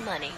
money.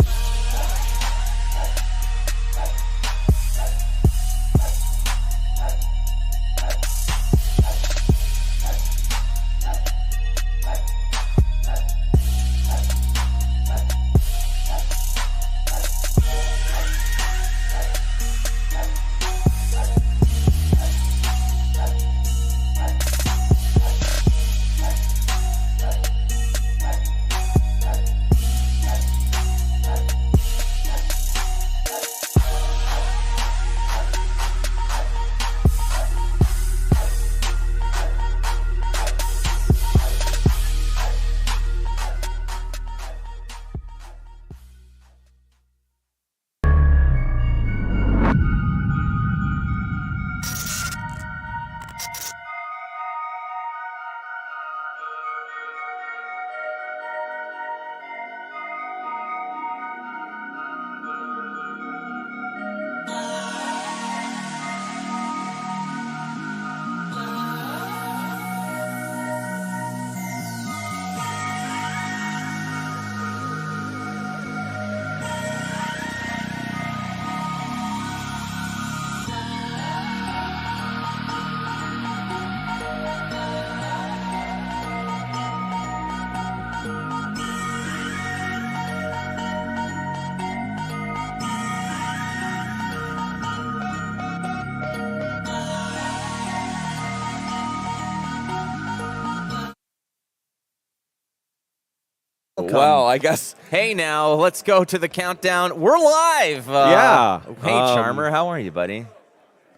Well, I guess. Hey, now, let's go to the countdown. We're live. Yeah. Hey, Charmer, how are you, buddy?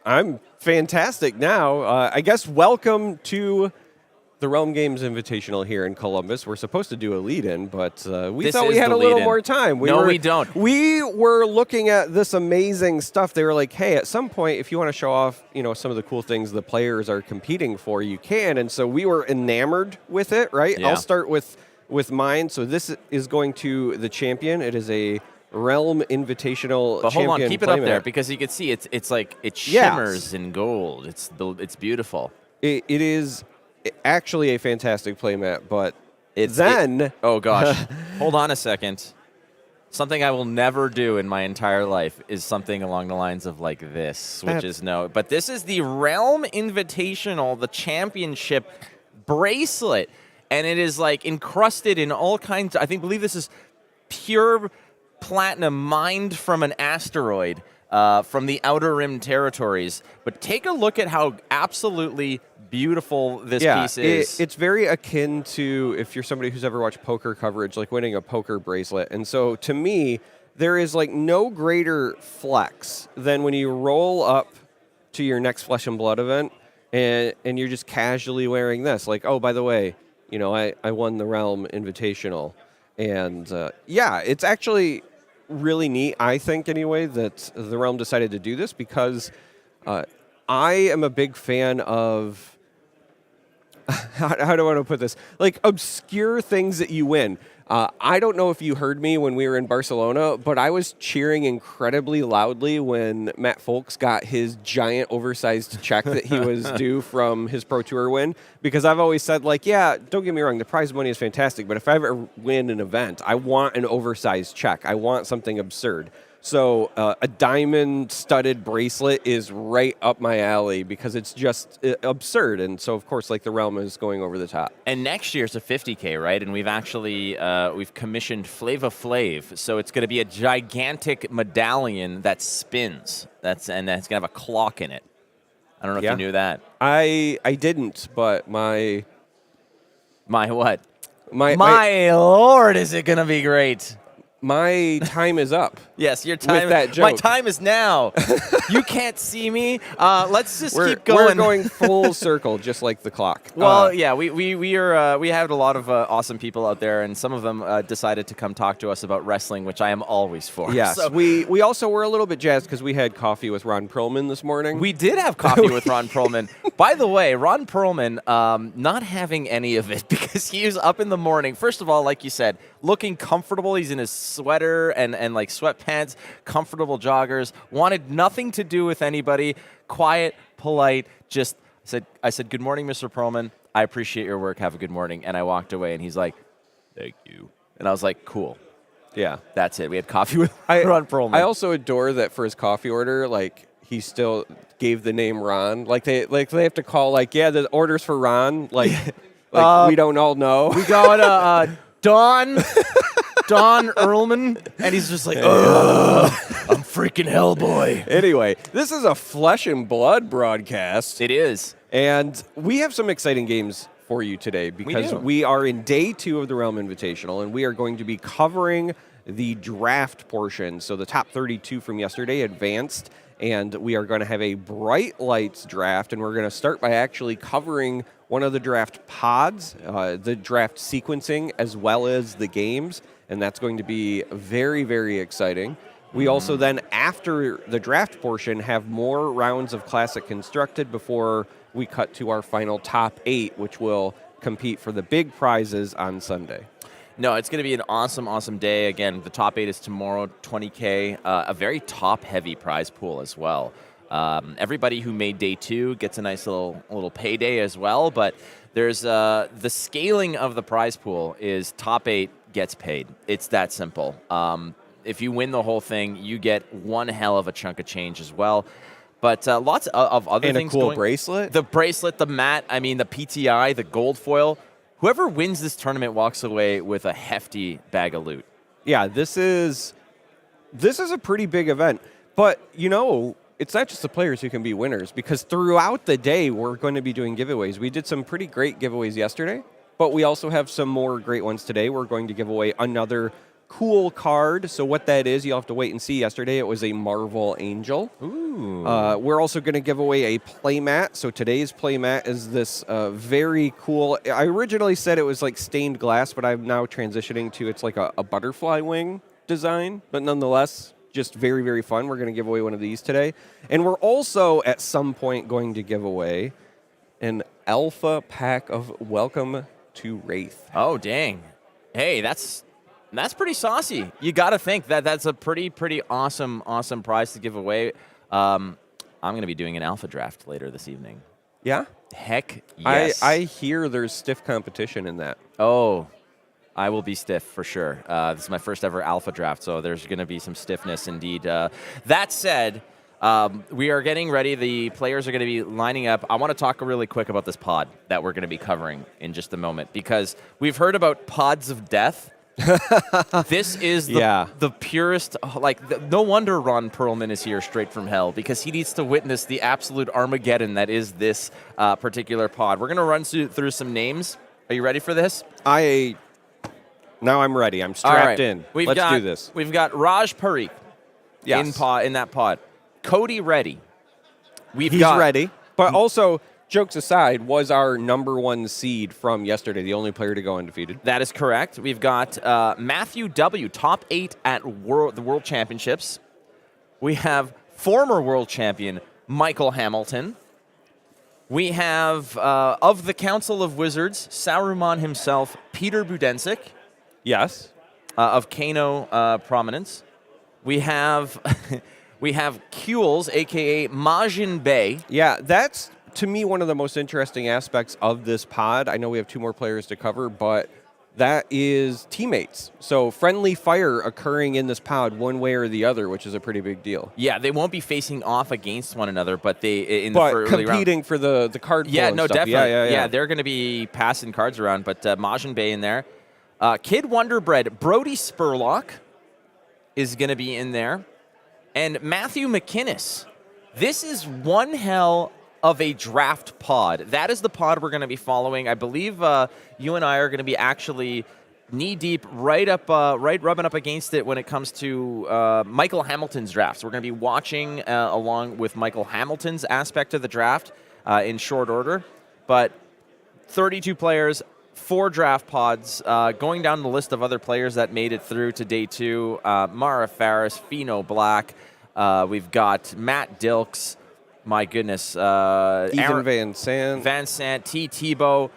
I'm fantastic now. I guess welcome to the Realm Games Invitational here in Columbus. We're supposed to do a lead-in, but we This thought we is had the a little lead-in. more time. We don't. We were looking at this amazing stuff. They were like, hey, at some point, if you want to show off, some of the cool things the players are competing for, you can. And so we were enamored with it, right? Yeah. I'll start with mine. So this is going to the champion. It is a Realm Invitational But hold on, champion keep it up playmat. there because you can see it's like it shimmers in gold. It's beautiful. It is actually a fantastic playmat, but oh gosh, hold on a second. Something I will never do in my entire life is something along the lines of like this, which is no. But this is the Realm Invitational, the championship bracelet, and it is like encrusted in all kinds. I believe this is pure platinum mined from an asteroid from the Outer Rim territories. But take a look at how absolutely beautiful this piece is. It's very akin to, if you're somebody who's ever watched poker coverage, like winning a poker bracelet. And so to me, there is like no greater flex than when you roll up to your next Flesh and Blood event and you're just casually wearing this. Like, oh, by the way, I won the Realm Invitational. And it's actually really neat, I think, anyway, that the Realm decided to do this because I am a big fan of, how do I want to put this? Like obscure things that you win. I don't know if you heard me when we were in Barcelona, but I was cheering incredibly loudly when Matt Folks got his giant oversized check that he was due from his Pro Tour win. Because I've always said, like, yeah, don't get me wrong, the prize money is fantastic, but if I ever win an event, I want an oversized check. I want something absurd. So a diamond-studded bracelet is right up my alley because it's just absurd. And so, of course, like the Realm is going over the top. And next year's a 50K, right? And we've actually we've commissioned Flava Flav, so it's going to be a gigantic medallion that spins. That's going to have a clock in it. I don't know if you knew that. I didn't, but my what? My Lord, is it going to be great? My time is up. Yes, your time. With that joke. My time is now. You can't see me. Let's just keep going. We're going full circle, just like the clock. Well, we had a lot of awesome people out there, and some of them decided to come talk to us about wrestling, which I am always for. Yes, so, we also were a little bit jazzed because we had coffee with Ron Pearlman this morning. We did have coffee with Ron Pearlman. By the way, Ron Pearlman not having any of it because he was up in the morning. First of all, like you said, looking comfortable. He's in his sweater and like sweatpants, comfortable joggers, wanted nothing to do with anybody, quiet, polite, just I said, good morning, Mr. Pearlman. I appreciate your work. Have a good morning. And I walked away and he's like, thank you. And I was like, cool. Yeah. That's it. We had coffee with Ron Pearlman. I also adore that for his coffee order, like he still gave the name Ron. Like they have to call the order's for Ron. Like we don't all know. We got Don Earlman, and he's just like, I'm freaking Hellboy. Anyway, this is a flesh and blood broadcast. It is. And we have some exciting games for you today because we are in day 2 of the Realm Invitational, and we are going to be covering the draft portion. So the top 32 from yesterday advanced, and we are going to have a Bright Lights draft, and we're going to start by actually covering one of the draft pods, the draft sequencing, as well as the games, and that's going to be very, very exciting. We also then, after the draft portion, have more rounds of Classic Constructed before we cut to our final top 8, which will compete for the big prizes on Sunday. No, it's going to be an awesome, awesome day. Again, the top 8 is tomorrow, 20K, a very top-heavy prize pool as well. Everybody who made day 2 gets a nice little payday as well, but there's the scaling of the prize pool is top 8 gets paid. It's that simple. If you win the whole thing, you get one hell of a chunk of change as well. But lots of other and things. And a cool bracelet? The bracelet, the mat, the PTI, the gold foil. Whoever wins this tournament walks away with a hefty bag of loot. Yeah, this is a pretty big event. But, it's not just the players who can be winners, because throughout the day, we're going to be doing giveaways. We did some pretty great giveaways yesterday, but we also have some more great ones today. We're going to give away another cool card. So what that is, you'll have to wait and see. Yesterday, it was a Marvel Angel. Ooh. We're also going to give away a playmat. So today's playmat is this very cool. I originally said it was like stained glass, but I'm now transitioning to it's like a butterfly wing design. But nonetheless, just very, very fun. We're going to give away one of these today. And we're also at some point going to give away an alpha pack of Welcome to Wraith. Oh, dang. Hey, that's pretty saucy. You got to think that's a pretty awesome prize to give away. I'm going to be doing an alpha draft later this evening. Yeah? Heck yes. I hear there's stiff competition in that. Oh, I will be stiff for sure. This is my first ever alpha draft, so there's going to be some stiffness indeed. That said, we are getting ready. The players are going to be lining up. I want to talk really quick about this pod that we're going to be covering in just a moment, because we've heard about pods of death. This is the purest, no wonder Ron Pearlman is here straight from hell, because he needs to witness the absolute Armageddon that is this particular pod. We're going to run through some names. Are you ready for this? Now I'm ready. I'm strapped in. Let's do this. We've got Raj Parikh in that pod. Cody Reddy. He's ready. But also, jokes aside, was our number 1 seed from yesterday, the only player to go undefeated. That is correct. We've got Matthew W., top 8 at the World Championships. We have former world champion Michael Hamilton. We have, of the Council of Wizards, Saruman himself, Peter Budensic. Yes. Of Kano prominence. We have Kules, a.k.a. Majin Bey. Yeah, that's, to me, one of the most interesting aspects of this pod. I know we have 2 more players to cover, but that is teammates. So friendly fire occurring in this pod one way or the other, which is a pretty big deal. Yeah, they won't be facing off against one another, but competing for the card flow. Yeah, no, stuff. definitely. Yeah, they're going to be passing cards around, but Majin Bey in there. Kid Wonderbread, Brody Spurlock is going to be in there. And Matthew McInnes. This is one hell of a draft pod. That is the pod we're going to be following. I believe you and I are going to be actually knee-deep, right rubbing up against it when it comes to Michael Hamilton's draft. So we're going to be watching along with Michael Hamilton's aspect of the draft in short order. But 32 players, 4 draft pods. Going down the list of other players that made it through to day 2, Mara Faris, Fino Black. We've got Matt Dilks. My goodness. Ethan Van Sant. T. Tebow.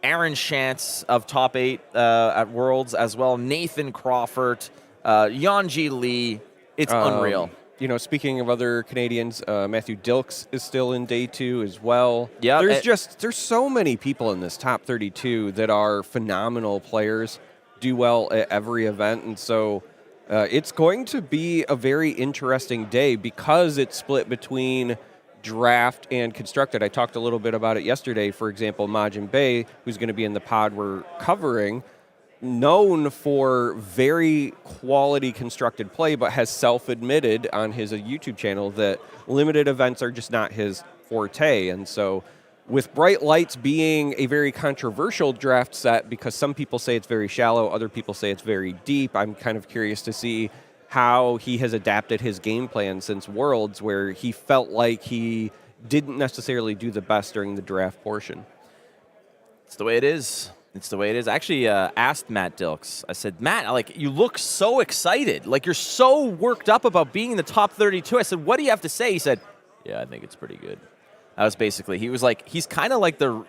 Aaron Shantz of top 8 at Worlds as well. Nathan Crawford. Yanji Lee. It's unreal. Speaking of other Canadians, Matthew Dilks is still in day 2 as well. Yeah, there's so many people in this top 32 that are phenomenal players, do well at every event, and so It's going to be a very interesting day because it's split between draft and constructed. I talked a little bit about it yesterday. For example, Majin Bey, who's going to be in the pod we're covering, known for very quality constructed play, but has self-admitted on his YouTube channel that limited events are just not his forte. And so with Bright Lights being a very controversial draft set because some people say it's very shallow, other people say it's very deep, I'm kind of curious to see how he has adapted his game plan since Worlds, where he felt like he didn't necessarily do the best during the draft portion. It's the way it is. It's the way it is. I actually asked Matt Dilks. I said, Matt, like, you look so excited. Like, you're so worked up about being in the top 32. I said, what do you have to say? He said, yeah, I think it's pretty good. That was basically, he was like, he's kind of like the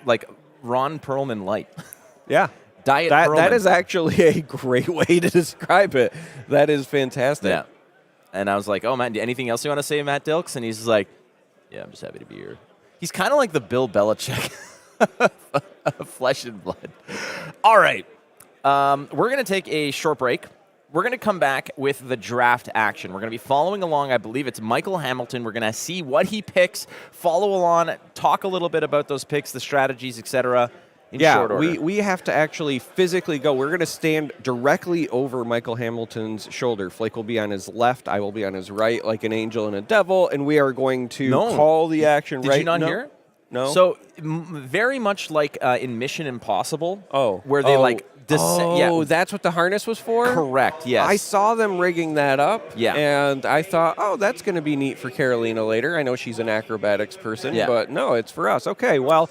Ron Pearlman light. Yeah. Diet Pearlman. That is actually a great way to describe it. That is fantastic. Yeah. And I was like, oh, man, anything else you want to say, Matt Dilks? And he's like, yeah, I'm just happy to be here. He's kind of like the Bill Belichick of flesh and blood. All right. We're going to take a short break. We're going to come back with the draft action. We're going to be following along. I believe it's Michael Hamilton. We're going to see what he picks, follow along, talk a little bit about those picks, the strategies, etc. Yeah, we have to actually physically go. We're going to stand directly over Michael Hamilton's shoulder. Flake will be on his left. I will be on his right, like an angel and a devil, and we are going to call the action. Did you not hear it? No. So very much like in Mission Impossible. Where they that's what the harness was for? Correct, yes. I saw them rigging that up, yeah. And I thought, oh, that's going to be neat for Carolina later. I know she's an acrobatics person, but no, it's for us. Okay, well,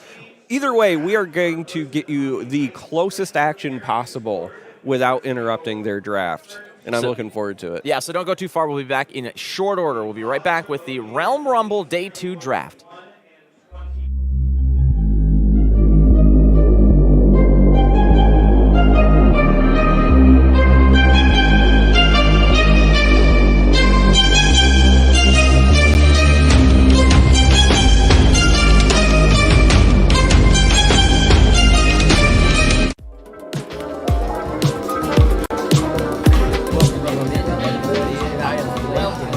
either way, we are going to get you the closest action possible without interrupting their draft, and I'm looking forward to it. Yeah, so don't go too far. We'll be back in short order. We'll be right back with the Realm Rumble Day 2 draft.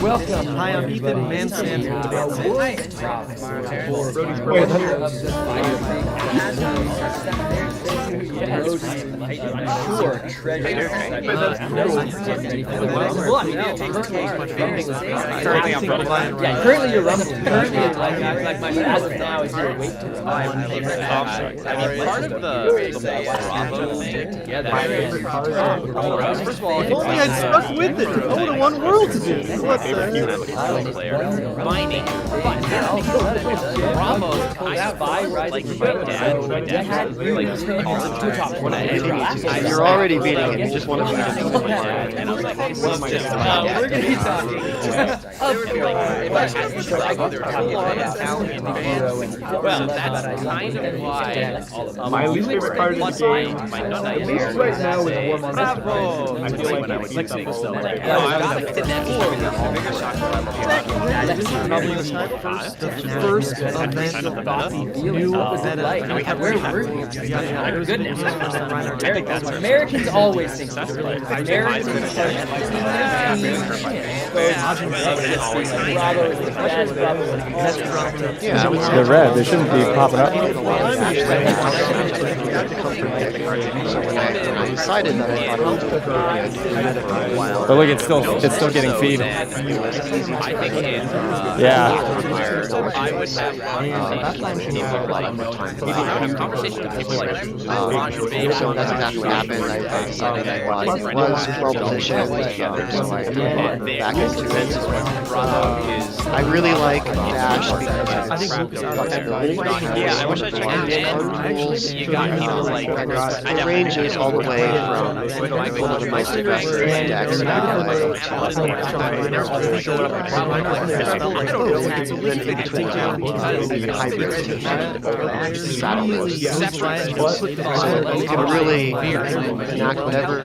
Welcome. Hi, I'm Ethan Manson. Currently you're rumbling. Currently, as of now, is your weight to Part of the Bravo thing. First of all, if only I'd stuck with it, I would have won World to do. What the Mining. Bravo, You're already beating him. You just want to beat him. We're going to be talking. Well, that's kind of why My least favorite part of the game, at least right now, is warm on Bravo. I feel like I would use it. Probably the first event of Buffy new Americans always think so. They're red. They shouldn't be popping up. I decided that I thought it was But look, it's still getting feed. I think Yeah. I would have conversations with people like Roger Babe. So that's exactly what happened. I decided that while I was world position, so I back into it. I really like Dash because I think I wish I checked it. You got people like the range is all the way from one of my stresses decks you can really enact whatever.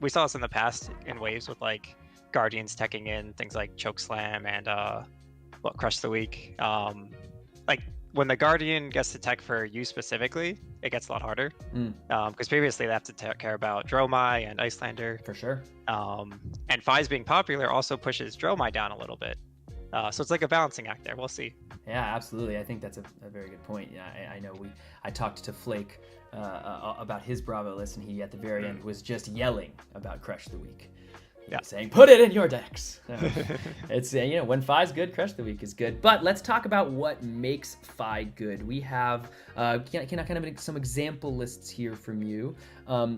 we saw this in the past in waves with like Guardians teching in things like Choke Slam and Crush the Weak. Like when the Guardian gets to tech for you specifically, it gets a lot harder. Because previously they have to care about Dromai and Icelander. For sure. And Fi's being popular also pushes Dromai down a little bit. So it's like a balancing act there. We'll see. Yeah, absolutely. I think that's a very good point. Yeah, I know I talked to Flake about his Bravo list, and he at the very end was just yelling about Crush the Weak. He was saying, put it in your decks. It's when Fi's good, Crush the Weak is good. But let's talk about what makes Fi good. We have can I kind of make some example lists here from you.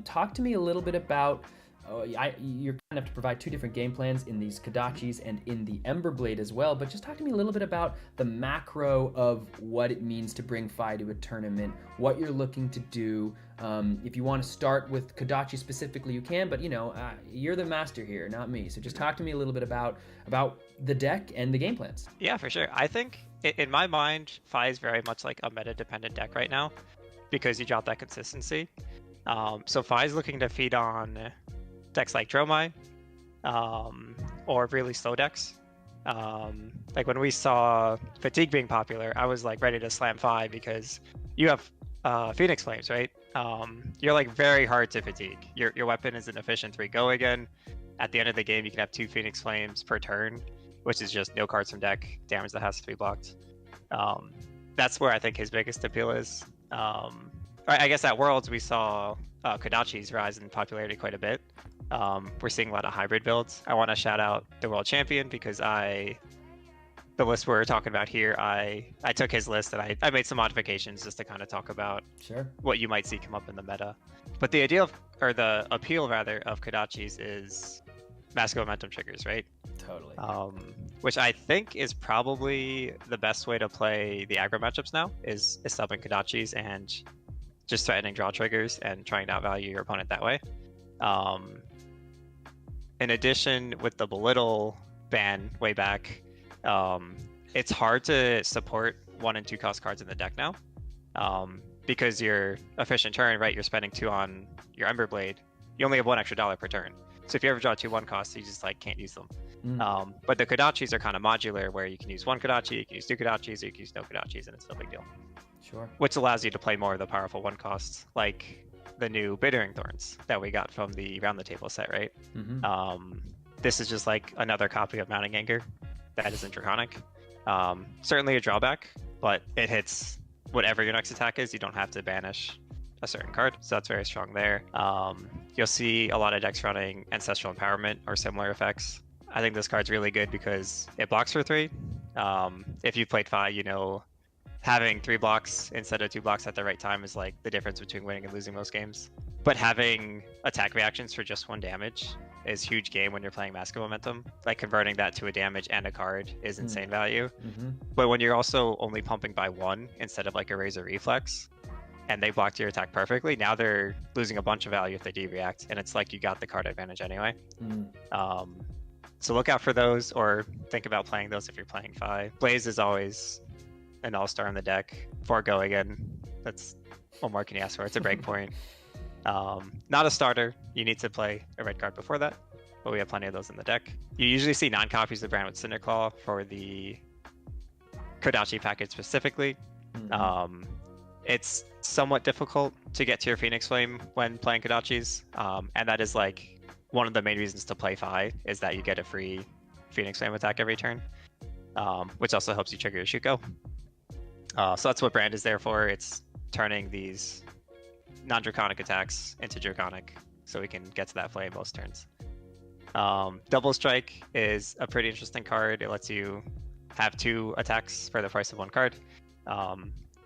Talk to me a little bit about. You're going to have to provide 2 different game plans in these Kodachis and in the Emberblade as well, but just talk to me a little bit about the macro of what it means to bring Fi to a tournament, what you're looking to do. If you want to start with Kodachi specifically, you can, but you're the master here, not me. So just talk to me a little bit about the deck and the game plans. Yeah, for sure. I think in my mind, Fi is very much like a meta-dependent deck right now because you drop that consistency. So Fi is looking to feed on decks like Dromai, or really slow decks. Like when we saw Fatigue being popular, I was like ready to slam Fi because you have Phoenix Flames, right? You're like very hard to fatigue. Your weapon is an efficient 3 go again. At the end of the game, you can have 2 Phoenix Flames per turn, which is just no cards from deck, damage that has to be blocked. That's where I think his biggest appeal is. I guess at Worlds we saw Kodachis rise in popularity quite a bit. We're seeing a lot of hybrid builds. I want to shout out the world champion because the list we're talking about here, I took his list and I made some modifications just to kind of talk about what you might see come up in the meta. But the idea the appeal rather of Kodachis is massive momentum triggers, right? Totally. Which I think is probably the best way to play the aggro matchups now is subbing Kodachis and just threatening draw triggers and trying to outvalue your opponent that way. In addition, with the Belittle ban way back, it's hard to support 1 and 2 cost cards in the deck now, because your efficient turn, right? You're spending 2 on your Emberblade. You only have $1 extra per turn. So if you ever draw 2 1-costs, you just like can't use them. But the Kodachis are kind of modular, where you can use 1 Kodachi, you can use 2 Kodachis, or you can use no Kodachis, and it's no big deal. Sure. Which allows you to play more of the powerful 1-costs, like the new Bittering Thorns that we got from the Round the Table set, right? This is just like another copy of Mounting Anger that isn't Draconic. Certainly a drawback, but it hits whatever your next attack is. You don't have to banish a certain card, so that's very strong there. You'll see a lot of decks running Ancestral Empowerment or similar effects. I think this card's really good because it blocks for 3. If you played Fi, having 3 blocks instead of 2 blocks at the right time is like the difference between winning and losing most games. But having attack reactions for just 1 damage is huge game when you're playing Mask of Momentum. Like converting that to a damage and a card is insane value. But when you're also only pumping by 1 instead of like a Razor Reflex, and they blocked your attack perfectly, now they're losing a bunch of value if they de-react, and it's like you got the card advantage anyway. So look out for those, or think about playing those if you're playing Fi. Blaze is always an all-star in the deck. 4 go again. That's what more can you ask for? It's a breakpoint. Not a starter. You need to play a red card before that, but we have plenty of those in the deck. You usually see 9 copies of Brand with Cinderclaw for the Kodachi package specifically. It's somewhat difficult to get to your Phoenix Flame when playing Kodachis, and that is like one of the main reasons to play Fi, is that you get a free Phoenix Flame attack every turn, which also helps you trigger your shoot go. So that's what Brand is there for. It's turning these non-draconic attacks into draconic so we can get to that flame most turns. Double Strike is a pretty interesting card. It lets you have 2 attacks for the price of 1 card.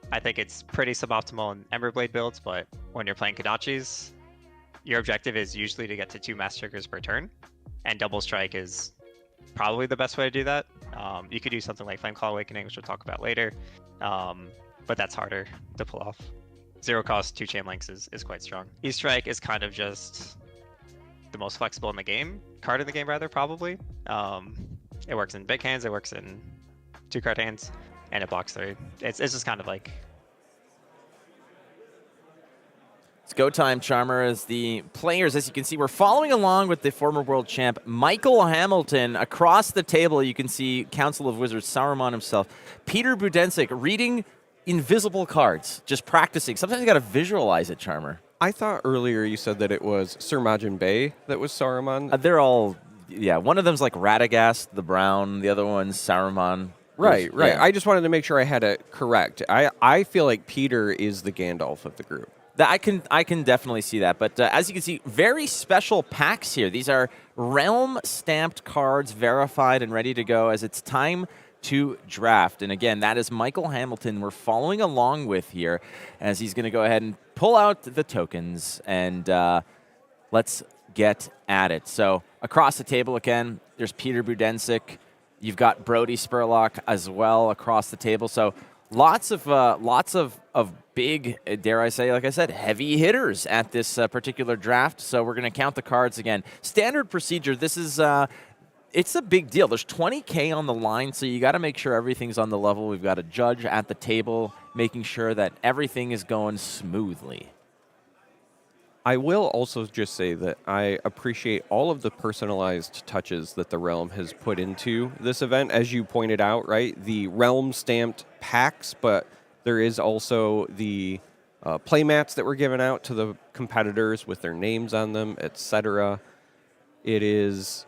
I think it's pretty suboptimal in Emberblade builds, but when you're playing Kodachis, your objective is usually to get to 2 mass triggers per turn, and Double Strike is probably the best way to do that. You could do something like Flameclaw Awakening, which we'll talk about later, but that's harder to pull off. 0 cost 2 chain links is quite strong. E-Strike is kind of just the most flexible in the game, card in the game rather, probably. It works in big hands, it works in 2 card hands, and it blocks 3. It's just kind of like It's go time, Charmer, as the players, as you can see, we're following along with the former world champ, Michael Hamilton. Across the table, you can see Council of Wizards, Saruman himself, Peter Budensic, reading invisible cards, just practicing. Sometimes you got to visualize it, Charmer. I thought earlier you said that it was Sir Majin Bey that was Saruman. They're all, one of them's like Radagast, the brown, the other one's Saruman. Right. Yeah. I just wanted to make sure I had it correct. I feel like Peter is the Gandalf of the group. I can definitely see that. But as you can see, very special packs here. These are realm stamped cards, verified and ready to go as it's time to draft. And again, that is Michael Hamilton we're following along with here as he's going to go ahead and pull out the tokens and let's get at it. So across the table again, there's Peter Budensic. You've got Brody Spurlock as well across the table. So lots of big, dare I say, like I said, heavy hitters at this particular draft. So we're going to count the cards again. Standard procedure. This is it's a big deal. There's 20K on the line, so you got to make sure everything's on the level. We've got a judge at the table making sure that everything is going smoothly. I will also just say that I appreciate all of the personalized touches that the Realm has put into this event. As you pointed out, right, the Realm stamped packs, but there is also the playmats that were given out to the competitors with their names on them, etc. It is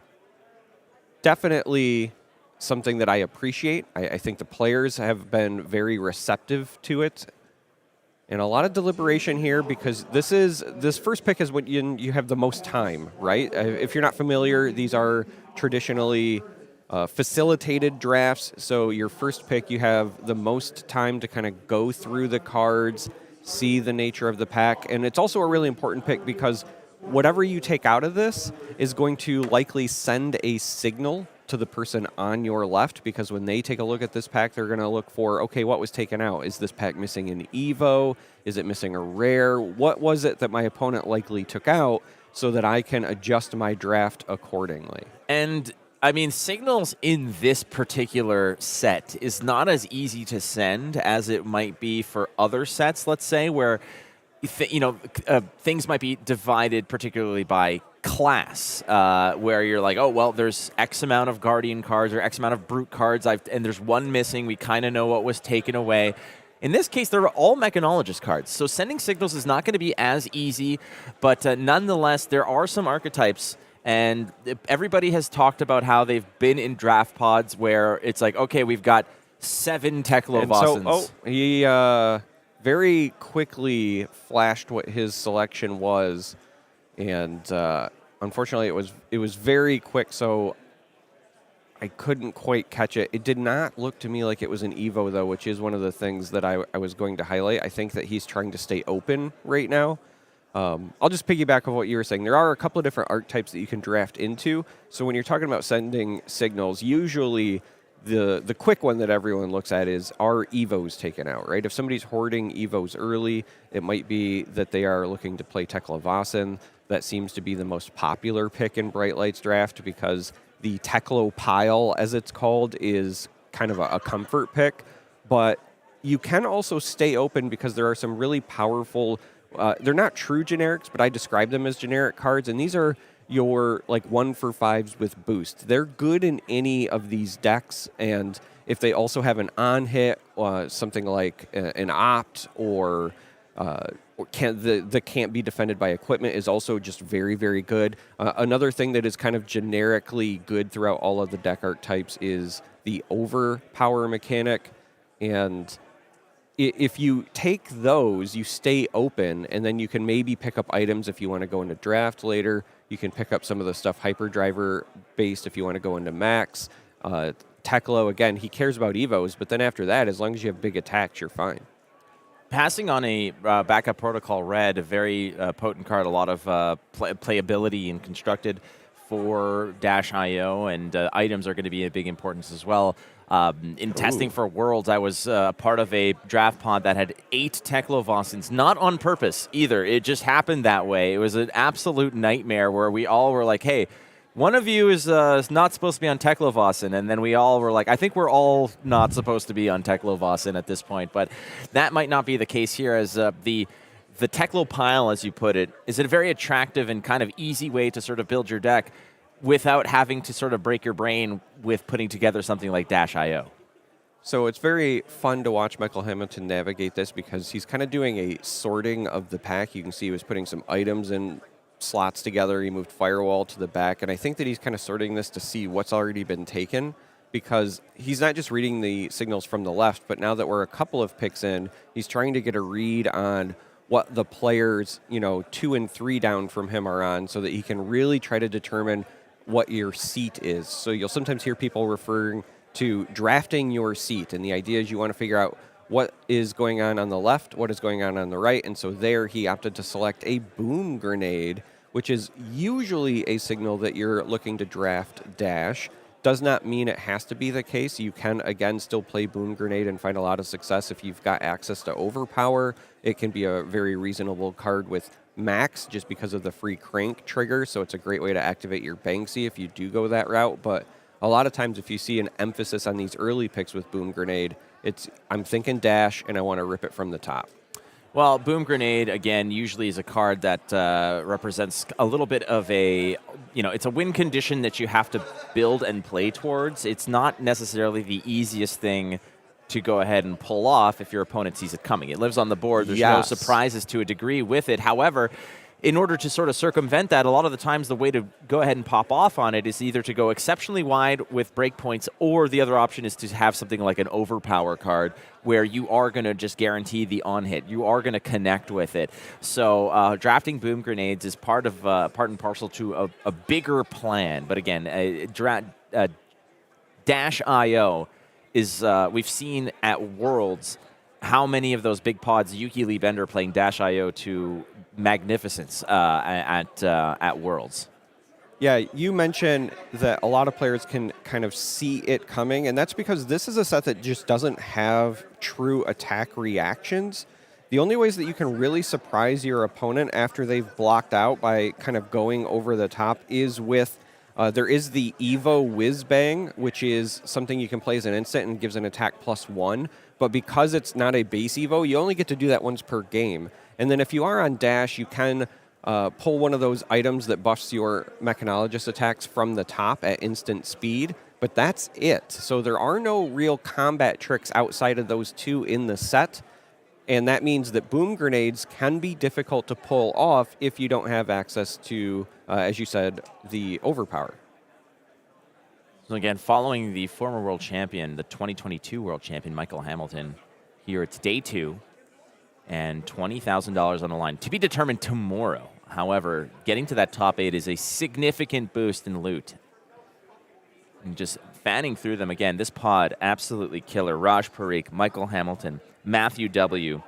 definitely something that I appreciate. I think the players have been very receptive to it. And a lot of deliberation here because this first pick is when you have the most time, right? If you're not familiar, these are traditionally facilitated drafts. So your first pick, you have the most time to kind of go through the cards, see the nature of the pack. And it's also a really important pick because whatever you take out of this is going to likely send a signal to the person on your left, because when they take a look at this pack, they're going to look for, okay, what was taken out? Is this pack missing an Evo? Is it missing a rare? What was it that my opponent likely took out so that I can adjust my draft accordingly? And I mean, signals in this particular set is not as easy to send as it might be for other sets, let's say, where things might be divided particularly by class, where you're like, oh, well, there's X amount of Guardian cards or X amount of Brute cards, and there's one missing. We kind of know what was taken away. In this case, they're all Mechanologist cards, so sending signals is not going to be as easy, but nonetheless, there are some archetypes, and everybody has talked about how they've been in draft pods where it's like, okay, we've got 7 Teklo-Vossens. So, he very quickly flashed what his selection was, and unfortunately it was very quick, so I couldn't quite catch it. It did not look to me like it was an Evo, though, which is one of the things that I was going to highlight. I think that he's trying to stay open right now. I'll just piggyback on what you were saying. There are a couple of different archetypes that you can draft into, so when you're talking about sending signals, usually the quick one that everyone looks at is, are Evos taken out, right? If somebody's hoarding Evos early, it might be that they are looking to play Teklo-Vossen. That seems to be the most popular pick in Bright Light's draft because the Teklo pile, as it's called, is kind of a comfort pick. But you can also stay open because there are some really powerful, they're not true generics, but I describe them as generic cards, and these are your like 1-for-5s with boost. They're good in any of these decks, and if they also have an on-hit, something like an opt or can't be defended by equipment is also just very, very good. Another thing that is kind of generically good throughout all of the deck archetypes is the overpower mechanic, and if you take those, you stay open, and then you can maybe pick up items if you want to go into draft later. You can pick up some of the stuff hyperdriver based if you want to go into max. Teklo, again, he cares about Evos, but then after that, as long as you have big attacks, you're fine. Passing on a backup protocol red, a very potent card, a lot of playability and constructed for Dash.io, and items are going to be a big importance as well. In testing for Worlds, I was part of a draft pod that had 8 Teklo-Vossens, not on purpose either. It just happened that way. It was an absolute nightmare where we all were like, hey, one of you is not supposed to be on Teklo-Vossen, and then we all were like, I think we're all not supposed to be on Teklo-Vossen at this point, but that might not be the case here, as the the Teklo pile, as you put it, is it a very attractive and kind of easy way to sort of build your deck without having to sort of break your brain with putting together something like Dash.io? So it's very fun to watch Michael Hamilton navigate this because he's kind of doing a sorting of the pack. You can see he was putting some items in slots together. He moved Firewall to the back. And I think that he's kind of sorting this to see what's already been taken because he's not just reading the signals from the left, but now that we're a couple of picks in, he's trying to get a read on what the players, 2 and 3 down from him are on so that he can really try to determine what your seat is. So you'll sometimes hear people referring to drafting your seat, and the idea is you want to figure out what is going on the left, what is going on the right, and so there he opted to select a boom grenade, which is usually a signal that you're looking to draft Dash. Does not mean it has to be the case. You can, again, still play boom grenade and find a lot of success if you've got access to overpower. It can be a very reasonable card with Max just because of the free crank trigger, so it's a great way to activate your Banksy if you do go that route, but a lot of times if you see an emphasis on these early picks with Boom Grenade, I'm thinking Dash and I want to rip it from the top. Well, Boom Grenade, again, usually is a card that represents a little bit of it's a win condition that you have to build and play towards. It's not necessarily the easiest thing to go ahead and pull off if your opponent sees it coming. It lives on the board. There's no surprises to a degree with it. However, in order to sort of circumvent that, a lot of the times the way to go ahead and pop off on it is either to go exceptionally wide with breakpoints, or the other option is to have something like an overpower card where you are going to just guarantee the on-hit. You are going to connect with it. So drafting boom grenades is part and parcel to a bigger plan. But again, Dash.io is, we've seen at Worlds how many of those big pods, Yuki Lee Bender playing Dash.io to magnificence at Worlds. Yeah, you mentioned that a lot of players can kind of see it coming, and that's because this is a set that just doesn't have true attack reactions. The only ways that you can really surprise your opponent after they've blocked out by kind of going over the top is with there is the Evo Whiz Bang, which is something you can play as an instant and gives an attack +1. But because it's not a base Evo, you only get to do that once per game. And then if you are on Dash, you can pull one of those items that buffs your Mechanologist attacks from the top at instant speed. But that's it. So there are no real combat tricks outside of those two in the set. And that means that boom grenades can be difficult to pull off if you don't have access to, as you said, the overpower. So again, following the former world champion, the 2022 world champion, Michael Hamilton, here it's day 2 and $20,000 on the line. To be determined tomorrow. However, getting to that top 8 is a significant boost in loot. And just fanning through them again, this pod, absolutely killer. Raj Parikh, Michael Hamilton, Matthew W.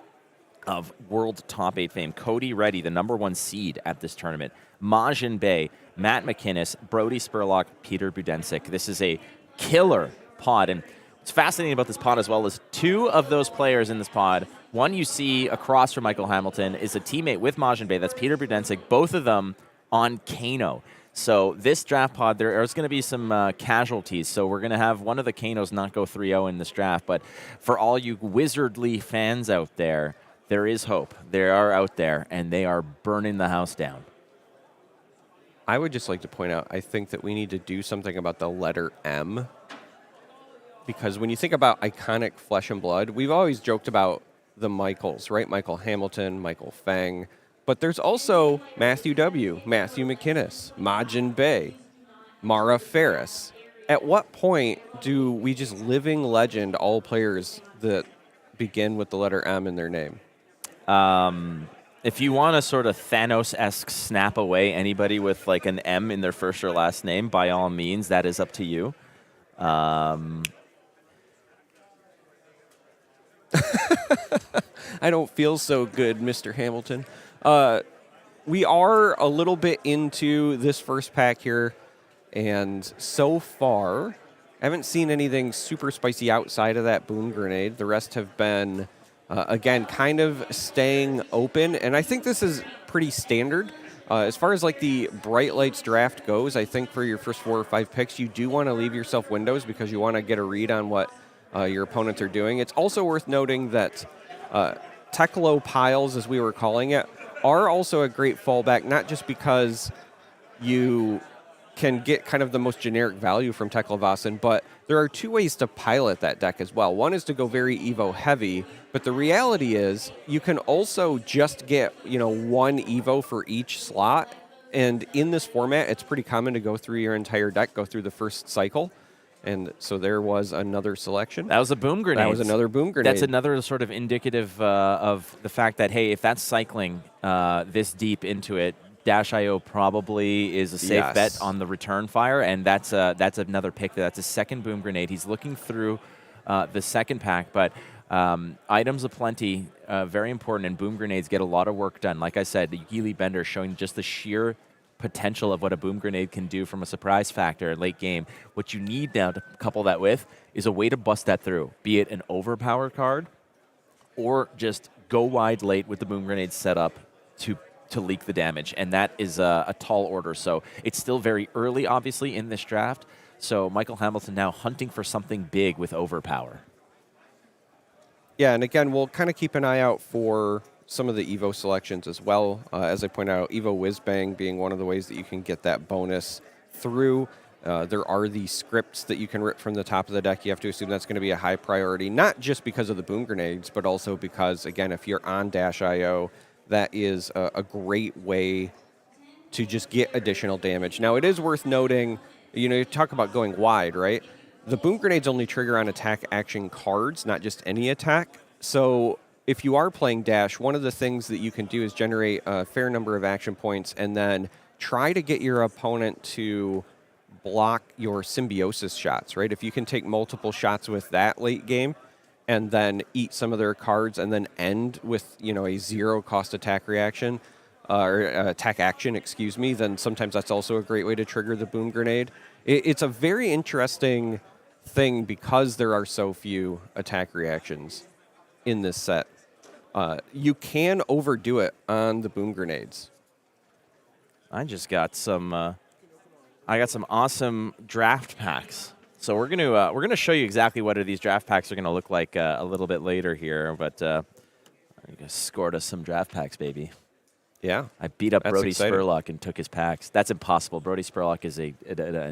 of World Top 8 fame, Cody Reddy, the #1 seed at this tournament, Majin Bey, Matt McInnes, Brody Spurlock, Peter Budensic. This is a killer pod, and what's fascinating about this pod as well is 2 of those players in this pod, one you see across from Michael Hamilton is a teammate with Majin Bey, that's Peter Budensic, both of them on Kano. So this draft pod, there is going to be some casualties. So we're going to have one of the Kanos not go 3-0 in this draft. But for all you Wizardly fans out there, there is hope. They are out there, and they are burning the house down. I would just like to point out, I think that we need to do something about the letter M. Because when you think about iconic Flesh and Blood, we've always joked about the Michaels, right? Michael Hamilton, Michael Fang. But there's also Matthew W., Matthew McInnes, Majin Bey, Mara Ferris. At what point do we just living legend all players that begin with the letter M in their name? If you want to sort of Thanos-esque snap away anybody with like an M in their first or last name, by all means, that is up to you. I don't feel so good, Mr. Hamilton. We are a little bit into this first pack here, and so far, I haven't seen anything super spicy outside of that boom grenade. The rest have been, again, kind of staying open, and I think this is pretty standard. As far as like the Bright Lights draft goes, I think for your first 4 or 5 picks, you do want to leave yourself windows because you want to get a read on what your opponents are doing. It's also worth noting that Teklo piles, as we were calling it, are also a great fallback, not just because you can get kind of the most generic value from Teklevasen, but there are two ways to pilot that deck as well. One is to go very Evo heavy, but the reality is you can also just get, one Evo for each slot. And in this format, it's pretty common to go through your entire deck, go through the first cycle. And so there was another selection. That was a boom grenade. That was another boom grenade. That's another sort of indicative of the fact that, hey, if that's cycling this deep into it, Dash.io probably is a safe bet on the return fire, and that's another pick. That's a second boom grenade. He's looking through the second pack, but items aplenty, very important, and boom grenades get a lot of work done. Like I said, the Yili Bender showing just the sheer potential of what a boom grenade can do from a surprise factor late game. What you need now to couple that with is a way to bust that through, be it an overpower card or just go wide late with the boom grenade set up to leak the damage, and that is a tall order. So it's still very early, obviously, in this draft. So Michael Hamilton now hunting for something big with overpower. Yeah, and again, we'll kind of keep an eye out for some of the Evo selections as well. As I pointed out, Evo Whizbang being one of the ways that you can get that bonus through. There are these scripts that you can rip from the top of the deck. You have to assume that's going to be a high priority, not just because of the boom grenades, but also because, again, if you're on Dash.io, that is a great way to just get additional damage. Now, it is worth noting, you talk about going wide, right? The boom grenades only trigger on attack action cards, not just any attack. So if you are playing Dash, one of the things that you can do is generate a fair number of action points and then try to get your opponent to block your symbiosis shots, right? If you can take multiple shots with that late game, and then eat some of their cards, and then end with a zero cost attack reaction or attack action, then sometimes that's also a great way to trigger the boom grenade. It's a very interesting thing because there are so few attack reactions in this set. You can overdo it on the boom grenades. I just got some. I got some awesome draft packs. So we're gonna show you exactly what these draft packs are gonna look like a little bit later here. But I scored us some draft packs, baby. Yeah, I beat up Brody exciting. Spurlock and took his packs. That's impossible. Brody Spurlock is an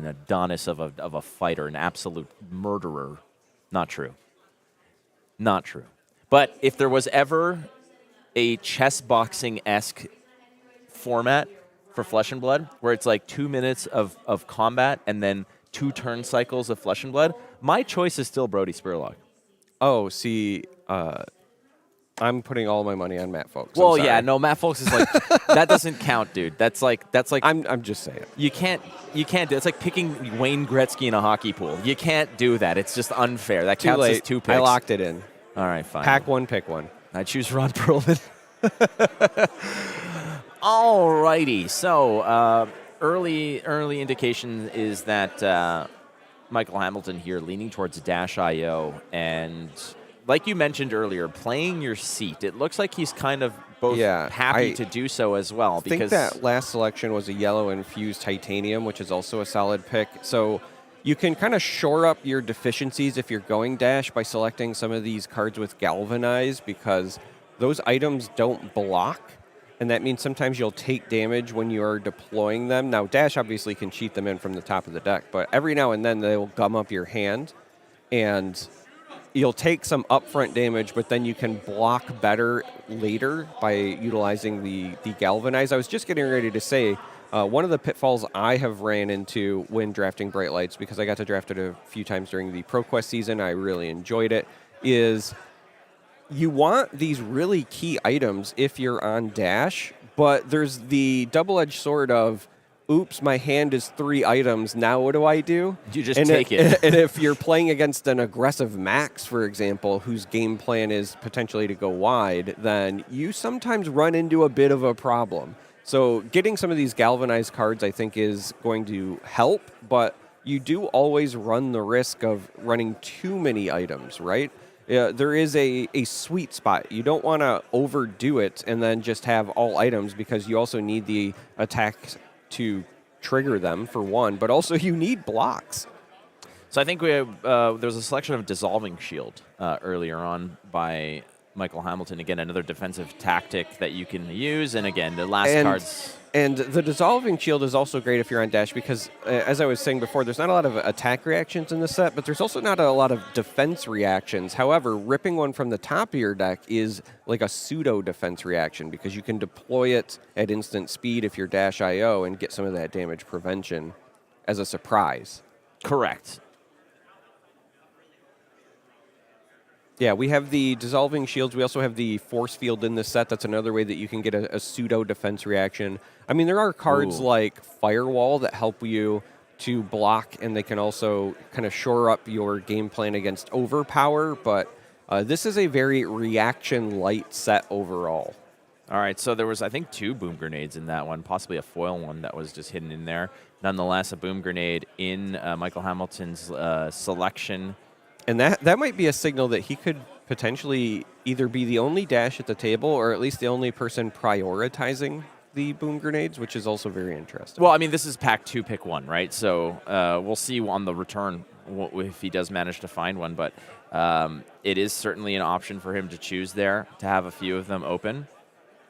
Adonis of a fighter, an absolute murderer. Not true. Not true. But if there was ever a chess boxing-esque format for Flesh and Blood, where it's like 2 minutes of combat and then 2 turn cycles of Flesh and Blood, my choice is still Brody Spurlock. Oh, see, I'm putting all my money on Matt Folks. Well, yeah, no, Matt Folks is like that doesn't count, dude. That's like I'm just saying. You can't do it. It's like picking Wayne Gretzky in a hockey pool. You can't do that. It's just unfair. That counts as 2 picks. I locked it in. All right, fine. Pack one, pick one. I choose Ron Pearlman. All righty. So early indication is that Michael Hamilton here leaning towards Dash.io, and like you mentioned earlier, playing your seat. It looks like he's kind of both happy to do so as well. I think that last selection was a yellow infused titanium, which is also a solid pick. So you can kind of shore up your deficiencies if you're going Dash by selecting some of these cards with Galvanize, because those items don't block. And that means sometimes you'll take damage when you are deploying them. Now, Dash obviously can cheat them in from the top of the deck, but every now and then they will gum up your hand, and you'll take some upfront damage, but then you can block better later by utilizing the Galvanize. I was just getting ready to say, one of the pitfalls I have ran into when drafting Bright Lights, because I got to draft it a few times during the ProQuest season, I really enjoyed it, is you want these really key items if you're on Dash, but there's the double-edged sword of, oops, my hand is 3 items, now what do I do? You just take it. And if you're playing against an aggressive Max, for example, whose game plan is potentially to go wide, then you sometimes run into a bit of a problem. So getting some of these galvanized cards, I think, is going to help, but you do always run the risk of running too many items, right? There is a sweet spot. You don't want to overdo it and then just have all items, because you also need the attacks to trigger them, for one, but also you need blocks. So I think there's a selection of Dissolving Shield earlier on by Michael Hamilton. Again, another defensive tactic that you can use. And again, the last cards. And the Dissolving Shield is also great if you're on dash because, as I was saying before, there's not a lot of attack reactions in the set, but there's also not a lot of defense reactions. However, ripping one from the top of your deck is like a pseudo-defense reaction because you can deploy it at instant speed if you're dash IO and get some of that damage prevention as a surprise. Correct. Yeah, we have the Dissolving Shields. We also have the Force Field in this set. That's another way that you can get a pseudo-defense reaction. I mean, there are cards like Firewall that help you to block, and they can also kind of shore up your game plan against Overpower, but this is a very reaction-light set overall. All right, so there was, I think, 2 Boom Grenades in that one, possibly a foil one that was just hidden in there. Nonetheless, a Boom Grenade in Michael Hamilton's selection. And that might be a signal that he could potentially either be the only dash at the table or at least the only person prioritizing the Boom Grenades, which is also very interesting. Well, I mean, this is pack 2, pick 1, right? So we'll see on the return if he does manage to find one. But it is certainly an option for him to choose there, to have a few of them open.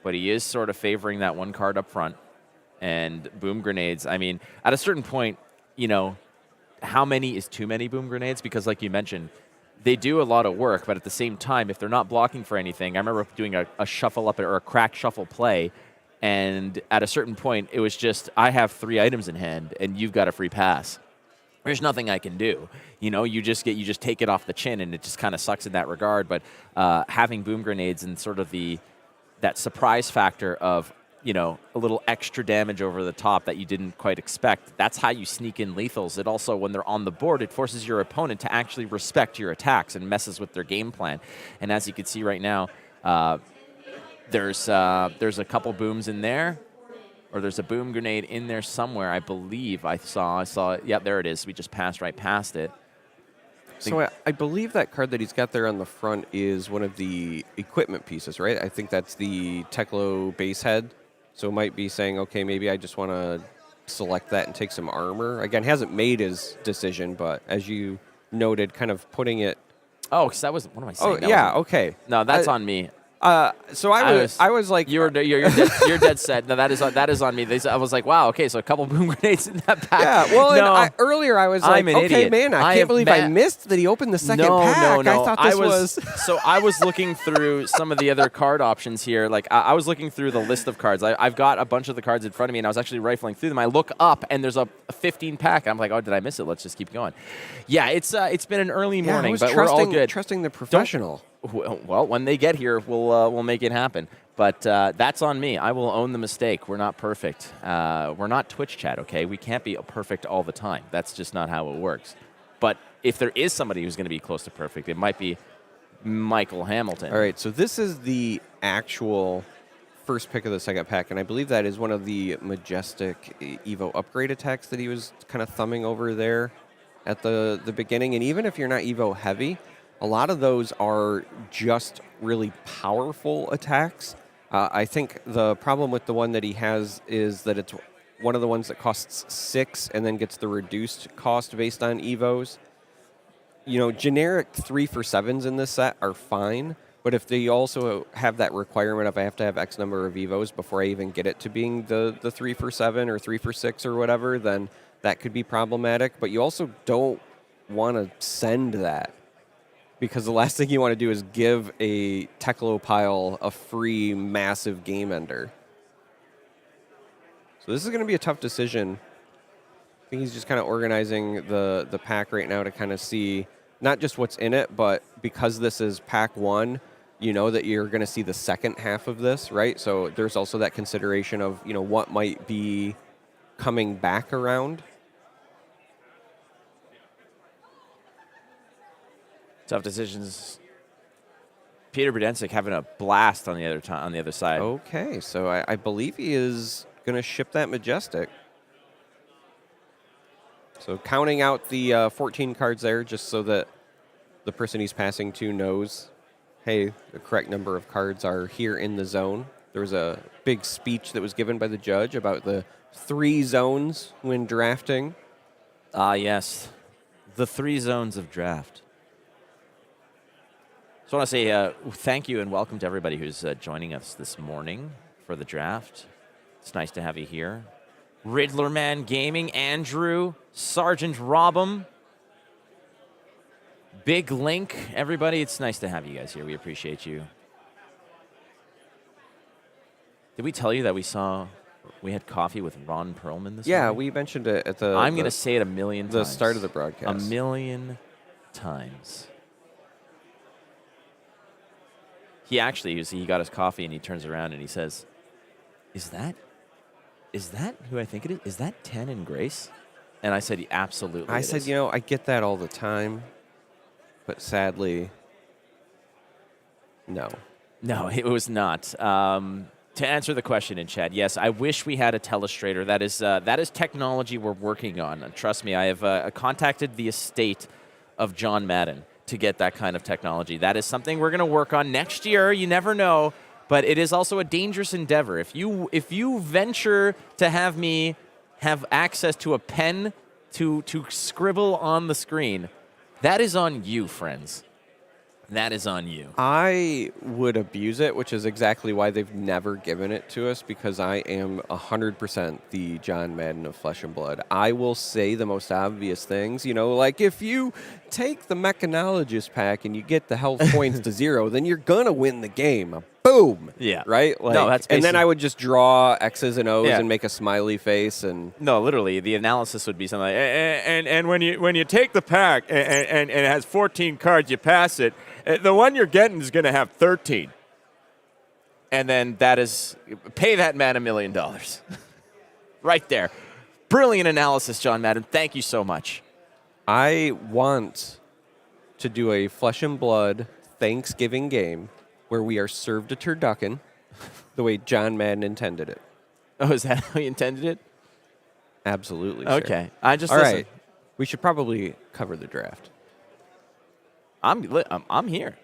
But he is sort of favoring that one card up front. And Boom Grenades, I mean, at a certain point, you know, how many is too many Boom Grenades? Because like you mentioned, they do a lot of work, but at the same time, if they're not blocking for anything, I remember doing a shuffle up or a crack shuffle play, and at a certain point, it was just, I have 3 items in hand, and you've got a free pass. There's nothing I can do. You know, you just take it off the chin, and it just kind of sucks in that regard. But having Boom Grenades and sort of that surprise factor of, you know, a little extra damage over the top that you didn't quite expect. That's how you sneak in lethals. It also, when they're on the board, it forces your opponent to actually respect your attacks and messes with their game plan. And as you can see right now, there's a couple booms in there, or there's a Boom Grenade in there somewhere. I believe I saw. Yeah, there it is. We just passed right past it. So I believe that card that he's got there on the front is one of the equipment pieces, right? I think that's the Teklo base head. So it might be saying, okay, maybe I just want to select that and take some armor. Again, he hasn't made his decision, but as you noted, kind of putting it... Oh, because that was... What am I saying? Oh, yeah, okay. No, that's on me. So I was like... You're dead set. No, that is on me. I was like, wow, okay, so a couple Boom Grenades in that pack. Yeah, well, no, earlier I was like, okay, idiot. man, I can't believe I missed that he opened the second pack. No. I thought this was... So I was looking through some of the other card options here. Like, I was looking through the list of cards. I've got a bunch of the cards in front of me, and I was actually rifling through them. I look up, and there's a 15 pack. I'm like, oh, did I miss it? Let's just keep going. Yeah, it's been an early morning, but we're all good. Trusting the professional. Well, when they get here, we'll make it happen. But that's on me. I will own the mistake. We're not perfect. We're not Twitch chat, okay? We can't be perfect all the time. That's just not how it works. But if there is somebody who's going to be close to perfect, it might be Michael Hamilton. All right, so this is the actual first pick of the second pack, and I believe that is one of the Majestic Evo upgrade attacks that he was kind of thumbing over there at the beginning. And even if you're not Evo heavy, a lot of those are just really powerful attacks. I think the problem with the one that he has is that it's one of the ones that costs 6 and then gets the reduced cost based on Evos. You know, generic 3 for 7s in this set are fine, but if they also have that requirement of I have to have X number of Evos before I even get it to being the 3 for 7 or 3 for 6 or whatever, then that could be problematic. But you also don't want to send that, because the last thing you want to do is give a Teklo pile a free massive game ender. So this is going to be a tough decision. I think he's just kind of organizing the pack right now to kind of see not just what's in it, but because this is pack 1, you know that you're going to see the second half of this, right? So there's also that consideration of, you know, what might be coming back around. Tough decisions. Peter Budensik having a blast on the other side. Okay, so I believe he is going to ship that Majestic. So counting out the 14 cards there, just so that the person he's passing to knows, hey, the correct number of cards are here in the zone. There was a big speech that was given by the judge about the 3 zones when drafting. Ah, yes. The 3 zones of draft. So I want to say thank you and welcome to everybody who's joining us this morning for the draft. It's nice to have you here. Riddlerman Gaming, Andrew, Sergeant Robum, Big Link, everybody. It's nice to have you guys here. We appreciate you. Did we tell you that we had coffee with Ron Pearlman this morning? Yeah, we mentioned it at the. I'm going to say it a million times. The start of the broadcast. A million times. He actually, he got his coffee and he turns around and he says, Is that who I think it is? Is that 10 and Grace? And I said, absolutely. I said, I get that all the time, but sadly, no. No, it was not. To answer the question in chat, yes, I wish we had a telestrator. That is technology we're working on. And trust me, I have contacted the estate of John Madden to get that kind of technology. That is something we're going to work on next year. You never know. But it is also a dangerous endeavor. If you venture to have me have access to a pen to scribble on the screen, that is on you, friends. That is on you. I would abuse it, which is exactly why they've never given it to us, because I am 100% the John Madden of Flesh and Blood. I will say the most obvious things, like if you take the Mechanologist pack and you get the health points to 0, then you're going to win the game. Boom. Yeah. Right? No, that's and then I would just draw X's and O's and make a smiley face. And no, literally, the analysis would be something like, and when you take the pack and it has 14 cards, you pass it, the one you're getting is going to have 13. And then pay that man $1 million. Right there. Brilliant analysis, John Madden. Thank you so much. I want to do a Flesh and Blood Thanksgiving game where we are served a turducken the way John Madden intended it. Oh, is that how he intended it? Absolutely. Okay. Sir. All right. We should probably cover the draft. I'm here.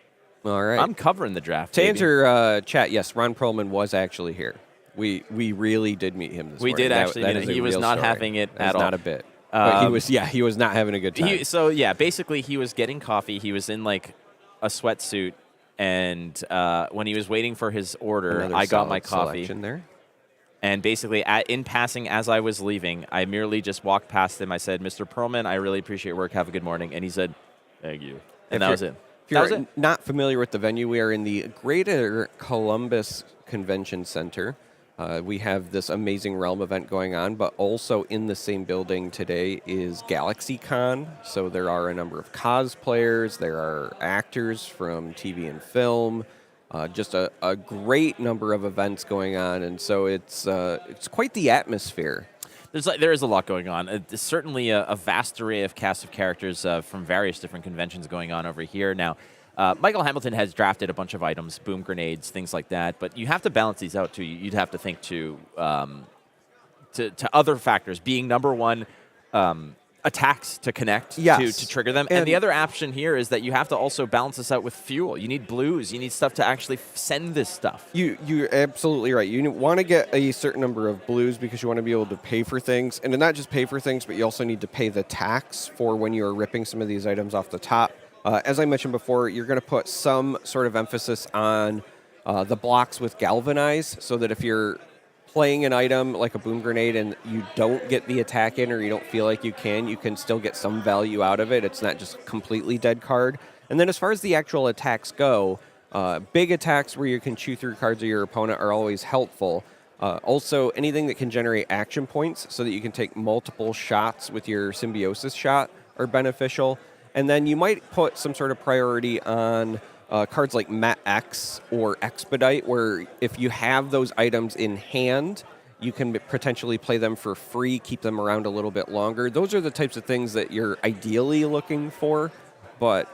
All right. I'm covering the draft. To answer chat, yes, Ron Pearlman was actually here. We really did meet him this morning. We did actually meet him. He was not having it at all. Not a bit. But he was not having a good time. Basically he was getting coffee. He was in like a sweatsuit, and when he was waiting for his order, I got my coffee. There. And basically, in passing, as I was leaving, I merely just walked past him. I said, Mr. Pearlman, I really appreciate your work. Have a good morning. And he said, thank you. And that was it. If you're not familiar with the venue, we are in the Greater Columbus Convention Center. We have this amazing Realm event going on, but also in the same building today is GalaxyCon. So there are a number of cosplayers, there are actors from TV and film, just a great number of events going on, and so it's quite the atmosphere. There is a lot going on. There's certainly a vast array of cast of characters from various different conventions going on over here. Now, Michael Hamilton has drafted a bunch of items, boom grenades, things like that, but you have to balance these out, too. You'd have to think to other factors, being number one, attacks to connect, to trigger them. And the other option here is that you have to also balance this out with fuel. You need blues. You need stuff to actually send this stuff. You're absolutely right. You want to get a certain number of blues because you want to be able to pay for things. And to not just pay for things, but you also need to pay the tax for when you're ripping some of these items off the top. As I mentioned before, you're going to put some sort of emphasis on the blocks with galvanize, so that if you're playing an item like a boom grenade and you don't get the attack in, or you don't feel like you can still get some value out of it. It's not just completely dead card. And then as far as the actual attacks go, big attacks where you can chew through cards of your opponent are always helpful. Also, anything that can generate action points so that you can take multiple shots with your symbiosis shot are beneficial. And then you might put some sort of priority on cards like Met X or Expedite, where if you have those items in hand, you can potentially play them for free, keep them around a little bit longer. Those are the types of things that you're ideally looking for, but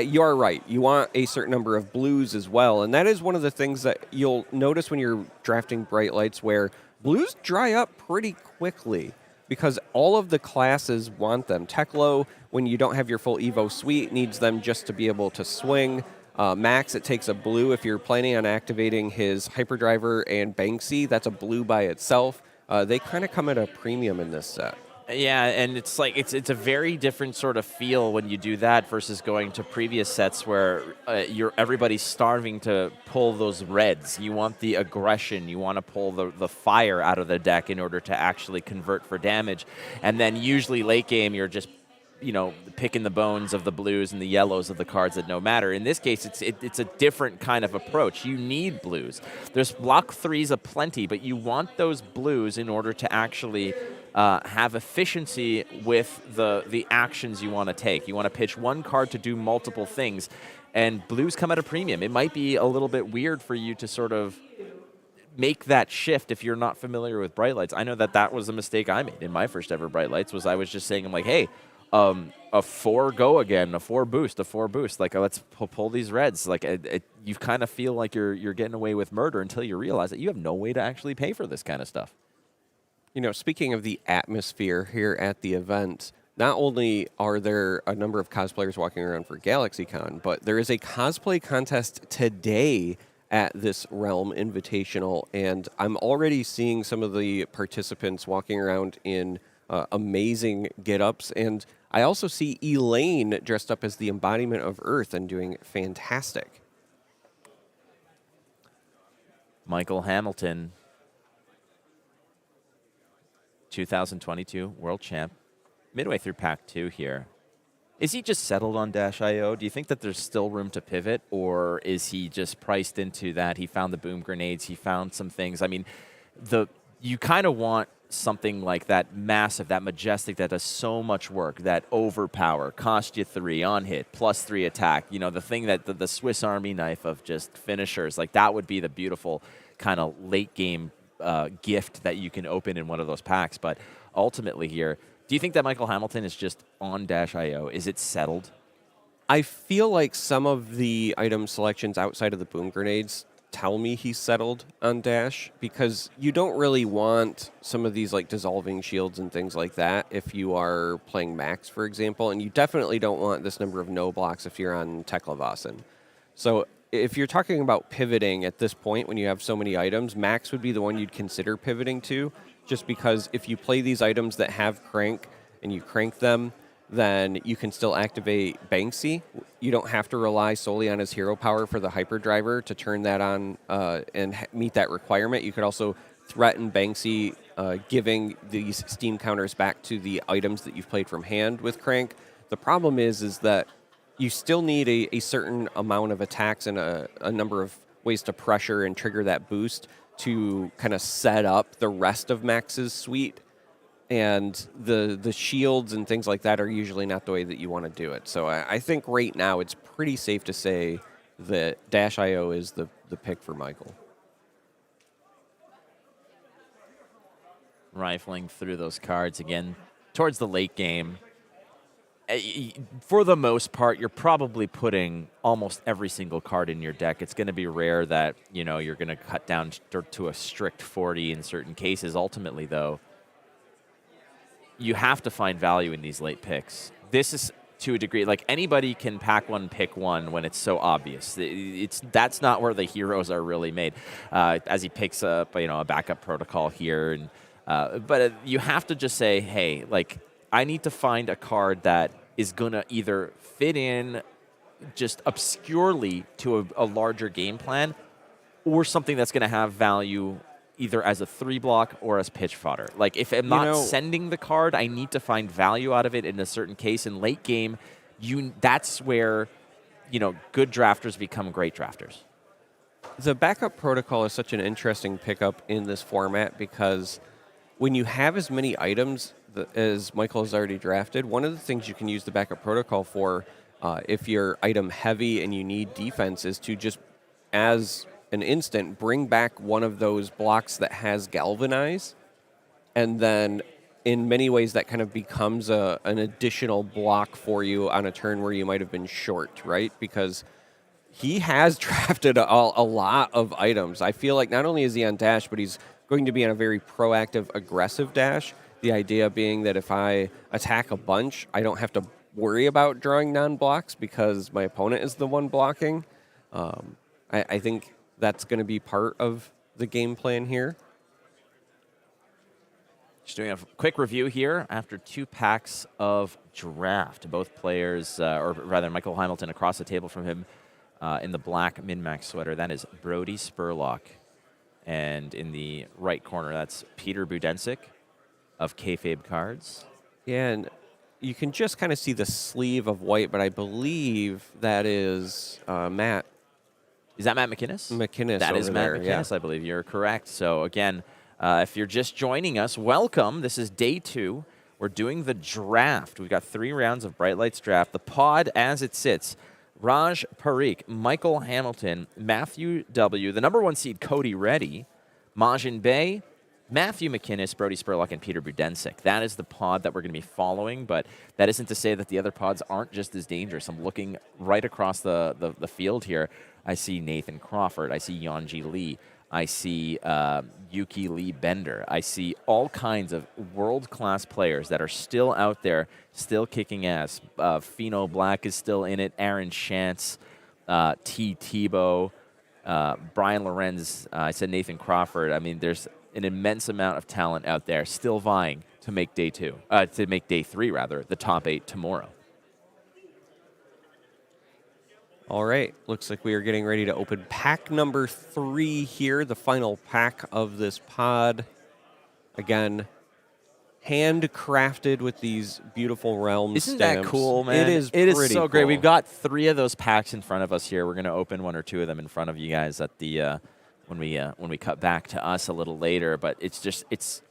you are right. You want a certain number of blues as well, and that is one of the things that you'll notice when you're drafting Bright Lights, where blues dry up pretty quickly because all of the classes want them. Teklo, when you don't have your full Evo suite, needs them just to be able to swing. Max, it takes a blue if you're planning on activating his Hyperdriver and Banksy. That's a blue by itself. They kind of come at a premium in this set. Yeah, and it's like it's a very different sort of feel when you do that versus going to previous sets where everybody's starving to pull those reds. You want the aggression, you want to pull the fire out of the deck in order to actually convert for damage, and then usually late game you're just picking the bones of the blues and the yellows of the cards that no matter. In this case, it's a different kind of approach. You need blues. There's block threes aplenty, but you want those blues in order to actually have efficiency with the actions you want to take. You want to pitch one card to do multiple things, and blues come at a premium. It might be a little bit weird for you to sort of make that shift if you're not familiar with Bright Lights. I know that was a mistake I made in my first ever Bright Lights, was I was just saying, I'm like, hey, a 4 go again, a 4 boost. Like, let's pull these reds. Like, you kind of feel like you're getting away with murder until you realize that you have no way to actually pay for this kind of stuff. Speaking of the atmosphere here at the event, not only are there a number of cosplayers walking around for GalaxyCon, but there is a cosplay contest today at this Realm Invitational, and I'm already seeing some of the participants walking around in amazing get-ups, and I also see Elaine dressed up as the embodiment of Earth and doing fantastic. Michael Hamilton, 2022 World Champ, midway through Pack 2 here. Is he just settled on Dash.io? Do you think that there's still room to pivot, or is he just priced into that? He found the boom grenades, he found some things. I mean, you kind of want something like that massive, that majestic, that does so much work, that overpower, cost you 3 on hit, +3 attack. The thing that the Swiss Army knife of just finishers, like that would be the beautiful kind of late game gift that you can open in one of those packs. But ultimately here, do you think that Michael Hamilton is just on Dash.io? Is it settled? I feel like some of the item selections outside of the boom grenades tell me he's settled on Dash, because you don't really want some of these like dissolving shields and things like that if you are playing Max, for example, and you definitely don't want this number of no blocks if you're on Teklavasen. So if you're talking about pivoting at this point when you have so many items, Max would be the one you'd consider pivoting to, just because if you play these items that have crank and you crank them, then you can still activate Banksy. You don't have to rely solely on his hero power for the hyperdriver to turn that on and meet that requirement. You could also threaten Banksy, giving these steam counters back to the items that you've played from hand with crank. The problem is that you still need a certain amount of attacks and a number of ways to pressure and trigger that boost to kind of set up the rest of Max's suite. And the shields and things like that are usually not the way that you want to do it. So I think right now it's pretty safe to say that Dash.io is the pick for Michael. Rifling through those cards again towards the late game. For the most part, you're probably putting almost every single card in your deck. It's going to be rare that you're going to cut down to a strict 40 in certain cases. Ultimately, though, you have to find value in these late picks. This is, to a degree, like anybody can pack one, pick one when it's so obvious. That's not where the heroes are really made. As he picks up, a backup protocol here, and but you have to just say, hey, like I need to find a card that is gonna either fit in just obscurely to a larger game plan, or something that's gonna have value either as a 3-block or as pitch fodder. Like, if I'm not sending the card, I need to find value out of it in a certain case. In late game, that's where, good drafters become great drafters. The backup protocol is such an interesting pickup in this format, because when you have as many items as Michael has already drafted, one of the things you can use the backup protocol for, if you're item heavy and you need defense, is to just, as an instant, bring back one of those blocks that has Galvanize, and then in many ways that kind of becomes an additional block for you on a turn where you might have been short, right? Because he has drafted a lot of items. I feel like not only is he on Dash, but he's going to be on a very proactive, aggressive Dash. The idea being that if I attack a bunch, I don't have to worry about drawing non-blocks because my opponent is the one blocking. I think that's going to be part of the game plan here. Just doing a quick review here after 2 packs of draft. Both players, or rather Michael Hamilton across the table from him in the black min-max sweater. That is Brody Spurlock. And in the right corner, that's Peter Budensic of Kayfabe Cards. Yeah, and you can just kind of see the sleeve of white, but I believe that is Matt. Is that Matt McInnes? McInnes. That is Matt there, McInnes, yeah. I believe. You're correct. So again, if you're just joining us, welcome. This is day 2. We're doing the draft. We've got 3 rounds of Bright Lights draft. The pod as it sits. Raj Parikh, Michael Hamilton, Matthew W., the number 1 seed Cody Reddy, Majin Bey, Matthew McInnes, Brody Spurlock, and Peter Budensic. That is the pod that we're going to be following, but that isn't to say that the other pods aren't just as dangerous. I'm looking right across the field here. I see Nathan Crawford. I see Yanji Lee. I see Yuki Lee Bender. I see all kinds of world-class players that are still out there, still kicking ass. Fino Black is still in it. Aaron Shantz, T. Tebow, Brian Lorenz. I said Nathan Crawford. I mean, there's an immense amount of talent out there still vying to make day 3, rather, the top 8 tomorrow. All right, looks like we are getting ready to open pack number 3 here, the final pack of this pod. Again, handcrafted with these beautiful realm Isn't stamps. that cool, man? It is It is pretty so great. cool. We've got 3 of those packs in front of us here. We're going to open 1 or 2 of them in front of you guys at the when we cut back to us a little later. But it's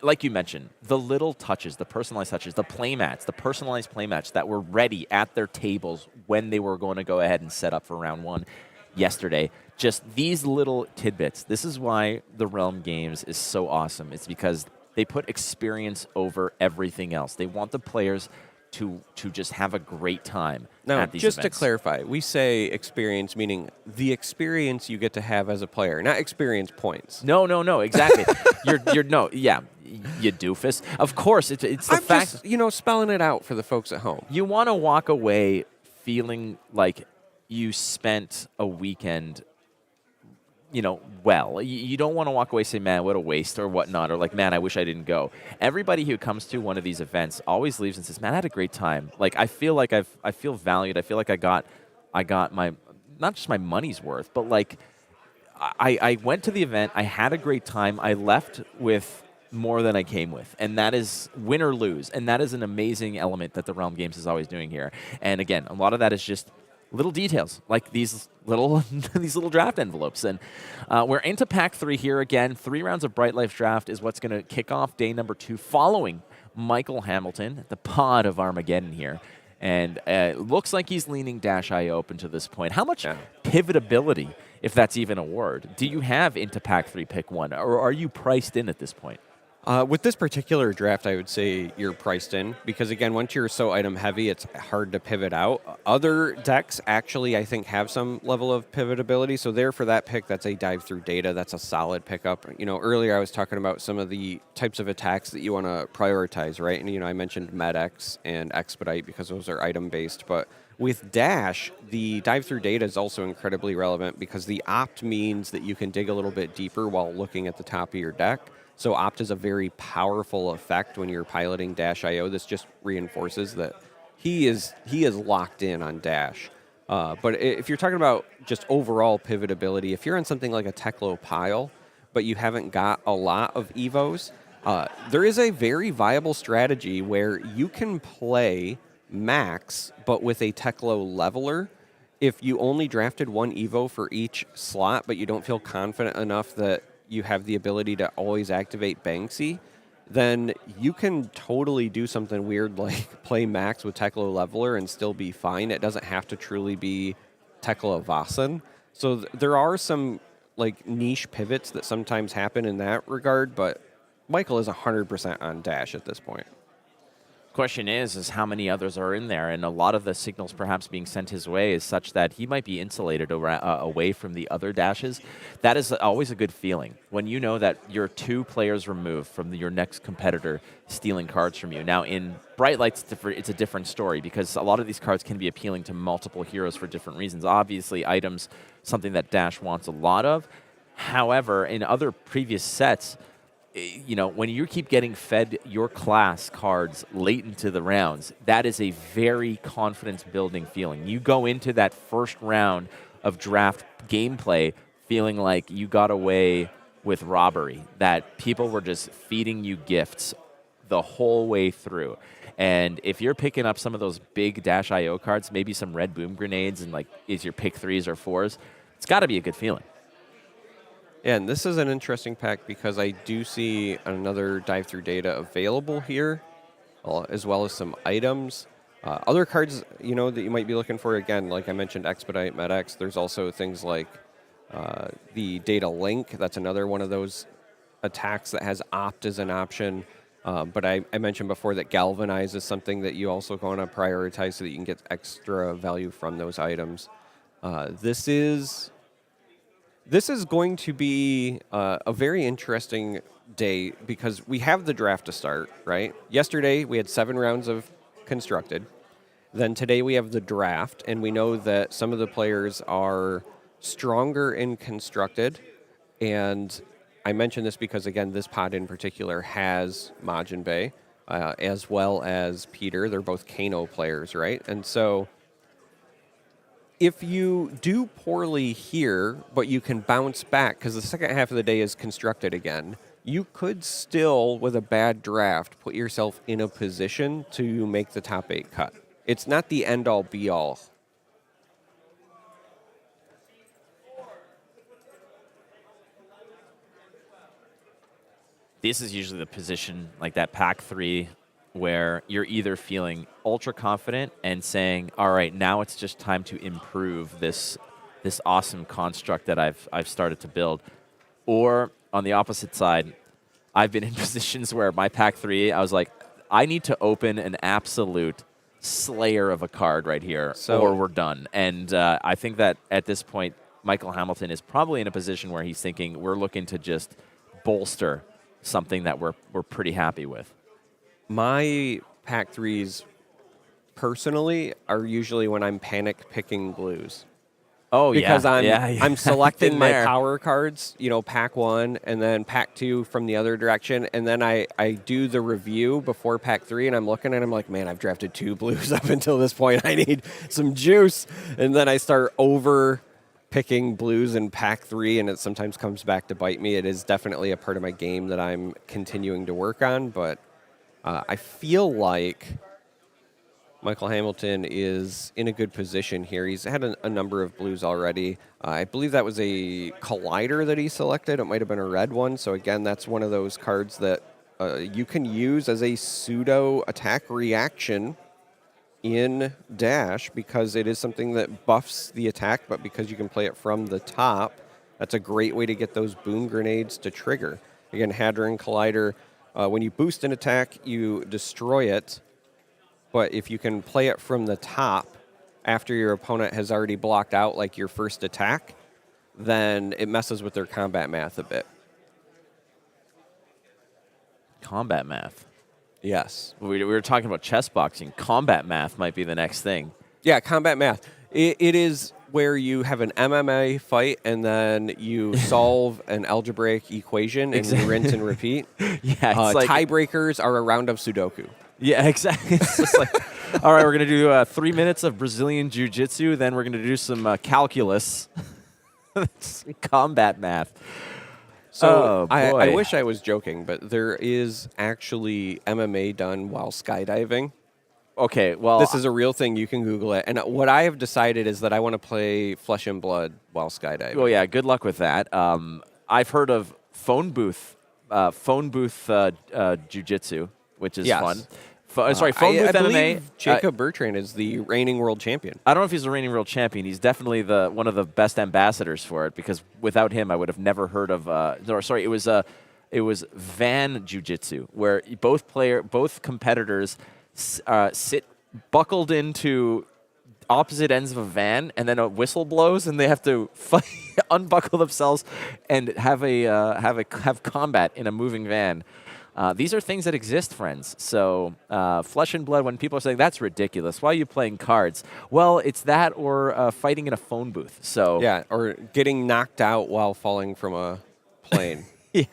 like you mentioned, the little touches, the personalized touches, the playmats, the personalized playmats that were ready at their tables when they were going to go ahead and set up for round 1 yesterday. Just these little tidbits. This is why the Realm Games is so awesome. It's because they put experience over everything else. They want the players to just have a great time Now, at these just events. to clarify, we say experience, meaning the experience you get to have as a player, not experience points. No, exactly. you're no, yeah, you doofus. Of course, it's the I'm fact just, spelling it out for the folks at home. you want to walk away feeling like you spent a weekend, well. You don't want to walk away saying, man, what a waste or whatnot, or like, man, I wish I didn't go. Everybody who comes to one of these events always leaves and says, man, I had a great time. Like, I feel like I feel valued. I feel like I got my, not just my money's worth, but like I went to the event. I had a great time. I left with more than I came with, and that is win or lose, and that is an amazing element that the Realm Games is always doing here. And again, a lot of that is just little details like these little these little draft envelopes. And we're into pack 3 here again. 3 rounds of Bright Life draft is what's going to kick off day number 2 following Michael Hamilton, the pod of Armageddon here. And it looks like he's leaning Dash.io open to this point. How much pivotability, if that's even a word, do you have into pack 3 pick 1, or are you priced in at this point? With this particular draft, I would say you're priced in because, again, once you're so item heavy, it's hard to pivot out. Other decks actually, I think, have some level of pivotability. So there for that pick, that's a dive through data. That's a solid pickup. Earlier I was talking about some of the types of attacks that you want to prioritize, right? And, I mentioned MedX and Expedite because those are item based. But with Dash, the dive through data is also incredibly relevant because the opt means that you can dig a little bit deeper while looking at the top of your deck. So opt is a very powerful effect when you're piloting Dash.io. This just reinforces that he is locked in on Dash. But if you're talking about just overall pivotability, if you're on something like a Teklo pile, but you haven't got a lot of Evos, there is a very viable strategy where you can play Max, but with a Teklo leveler. If you only drafted 1 Evo for each slot, but you don't feel confident enough that you have the ability to always activate Banksy, then you can totally do something weird like play Max with Teklo Leveler and still be fine. It doesn't have to truly be Teklo Vasan. So there are some like niche pivots that sometimes happen in that regard, but Michael is 100% on Dash at this point. Question is how many others are in there, and a lot of the signals perhaps being sent his way is such that he might be insulated away from the other dashes. That is always a good feeling when you know that you're 2 players removed from your next competitor stealing cards from you. Now in Bright Lights, it's a different story because a lot of these cards can be appealing to multiple heroes for different reasons. Obviously, items, something that Dash wants a lot of. However, in other previous sets, when you keep getting fed your class cards late into the rounds, that is a very confidence-building feeling. You go into that first round of draft gameplay feeling like you got away with robbery, that people were just feeding you gifts the whole way through. And if you're picking up some of those big Dash.io cards, maybe some red boom grenades and is your pick 3s or 4s, it's got to be a good feeling. Yeah, and this is an interesting pack because I do see another dive through data available here, as well as some items. Other cards, that you might be looking for, again, like I mentioned, Expedite, MedX. There's also things like the Data Link. That's another one of those attacks that has Opt as an option. But I mentioned before that Galvanize is something that you also want to prioritize so that you can get extra value from those items. This is going to be a very interesting day because we have the draft to start, right? Yesterday, we had 7 rounds of constructed. Then today, we have the draft, and we know that some of the players are stronger in constructed. And I mention this because, again, this pod in particular has Majin Bay, as well as Peter. They're both Kano players, right? And so if you do poorly here, but you can bounce back, because the second half of the day is constructed again, you could still, with a bad draft, put yourself in a position to make the top 8 cut. It's not the end-all, be-all. This is usually the position, like that pack 3, where you're either feeling ultra confident and saying, all right, now it's just time to improve this awesome construct that I've started to build. Or on the opposite side, I've been in positions where my pack 3, I was like, I need to open an absolute slayer of a card right here, or we're done. And I think that at this point, Michael Hamilton is probably in a position where he's thinking we're looking to just bolster something that we're pretty happy with. My pack 3s, personally, are usually when I'm panic picking blues. Oh, because yeah. I'm selecting my there. power cards, pack 1, and then pack 2 from the other direction, and then I do the review before pack 3, and I'm looking and I'm like, man, I've drafted 2 blues up until this point. I need some juice, and then I start over picking blues in pack 3, and it sometimes comes back to bite me. It is definitely a part of my game that I'm continuing to work on, but I feel like Michael Hamilton is in a good position here. He's had a number of blues already. I believe that was a Collider that he selected. It might have been a red one. So again, that's one of those cards that you can use as a pseudo attack reaction in Dash because it is something that buffs the attack, but because you can play it from the top, that's a great way to get those boom grenades to trigger. Again, Hadron Collider, when you boost an attack, you destroy it. But if you can play it from the top after your opponent has already blocked out like your first attack, then it messes with their combat math a bit. Combat math. Yes. We were talking about chess boxing. Combat math might be the next thing. Yeah, combat math. It is where you have an MMA fight and then you solve an algebraic equation and you rinse and repeat. Yeah, it's tiebreakers are a round of Sudoku. Yeah, exactly. It's just like, all right, we're going to do 3 minutes of Brazilian Jiu-Jitsu, then we're going to do some calculus. Combat math. So I wish I was joking, but there is actually MMA done while skydiving. Okay, well, this is a real thing. You can Google it. And what I have decided is that I want to play Flesh and Blood while skydiving. Well, yeah, good luck with that. I've heard of phone booth jiu-jitsu, which is fun. Phone booth MMA. Jacob Bertrand is the reigning world champion. I don't know if he's the reigning world champion. He's definitely one of the best ambassadors for it because without him, I would have never heard of. It was van jiu-jitsu where both competitors sit buckled into opposite ends of a van, and then a whistle blows, and they have to unbuckle themselves and have combat in a moving van. These are things that exist, friends. So Flesh and Blood, when people are saying, that's ridiculous, why are you playing cards? Well, it's that or fighting in a phone booth. So yeah, or getting knocked out while falling from a plane. Yeah.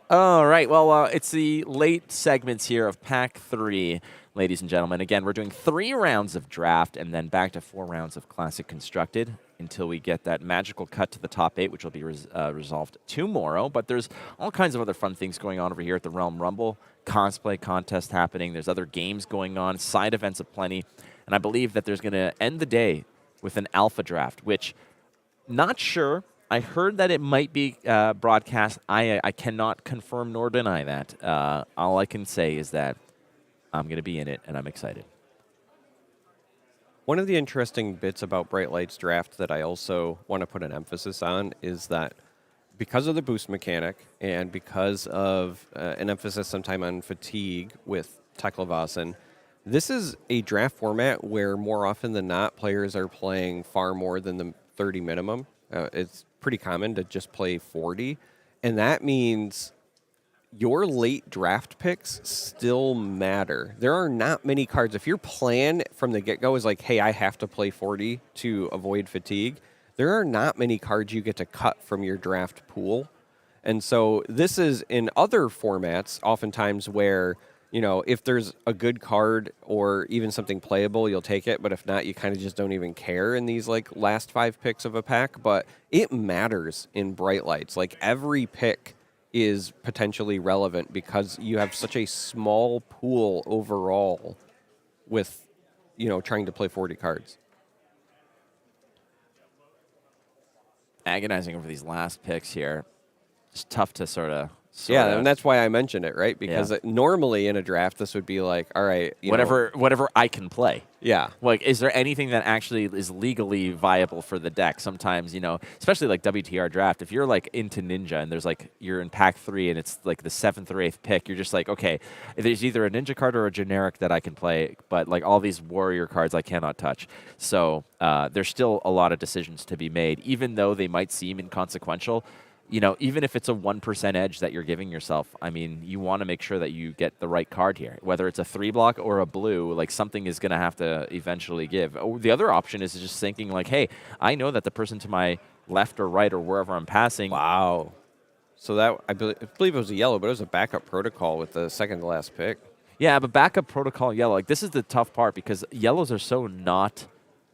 All right. Well, it's the late segments here of Pack 3, ladies and gentlemen. Again, we're doing 3 rounds of draft and then back to 4 rounds of Classic Constructed until we get that magical cut to the top 8, which will be resolved tomorrow. But there's all kinds of other fun things going on over here at the Realm Rumble. Cosplay contest happening. There's other games going on, side events aplenty. And I believe that there's going to end the day with an alpha draft, which, not sure. I heard that it might be broadcast. I cannot confirm nor deny that. All I can say is that I'm going to be in it, and I'm excited. One of the interesting bits about Bright Light's draft that I also want to put an emphasis on is that because of the boost mechanic and because of an emphasis sometime on fatigue with Teklevasen, this is a draft format where more often than not, players are playing far more than the 30 minimum. It's pretty common to just play 40, and that means your late draft picks still matter. There are not many cards. If your plan from the get-go is like, hey, I have to play 40 to avoid fatigue, there are not many cards you get to cut from your draft pool. And so this is in other formats oftentimes where, you know, if there's a good card or even something playable, you'll take it. But if not, you kind of just don't even care in these like last 5 picks of a pack. But it matters in Bright Lights. Like every pick is potentially relevant because you have such a small pool overall with, you know, trying to play 40 cards. Agonizing over these last picks here. It's tough to sort of... Yeah, and that's why I mentioned it, right? Because normally in a draft, this would be like, all right, whatever I can play. Yeah. Like, is there anything that actually is legally viable for the deck? Sometimes, you know, especially like WTR draft, if you're like into Ninja and there's like, you're in pack 3 and it's like the 7th or 8th pick, you're just like, okay, there's either a Ninja card or a generic that I can play, but like all these warrior cards I cannot touch. So there's still a lot of decisions to be made, even though they might seem inconsequential. You know, even if it's a 1% edge that you're giving yourself, I mean, you want to make sure that you get the right card here. Whether it's a 3-block or a blue, like something is going to have to eventually give. The other option is just thinking like, hey, I know that the person to my left or right or wherever I'm passing. Wow. So that, I believe it was a yellow, but it was a backup protocol with the second to last pick. Yeah, but backup protocol yellow. Like, this is the tough part because yellows are so not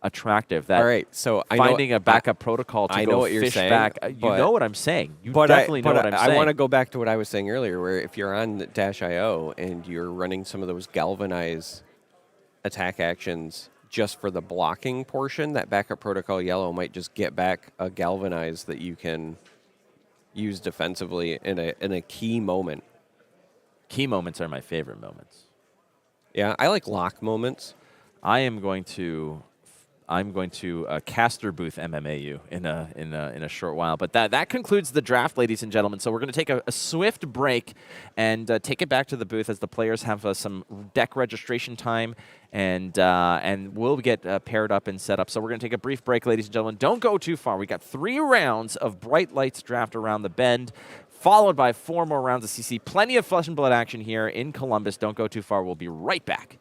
attractive that all right, so finding a backup protocol to go fish back. You know what I'm saying. You definitely know what I'm saying. I want to go back to what I was saying earlier, where if you're on Dash.io and you're running some of those galvanize attack actions just for the blocking portion, that backup protocol yellow might just get back a galvanize that you can use defensively in a key moment. Key moments are my favorite moments. Yeah, I like lock moments. I'm going to caster booth MMA you in a short while. But that concludes the draft, ladies and gentlemen. So we're going to take a swift break and take it back to the booth as the players have some deck registration time, and we'll get paired up and set up. So we're going to take a brief break, ladies and gentlemen. Don't go too far. We got 3 rounds of Bright Lights draft around the bend, followed by 4 more rounds of CC. Plenty of flesh and blood action here in Columbus. Don't go too far. We'll be right back.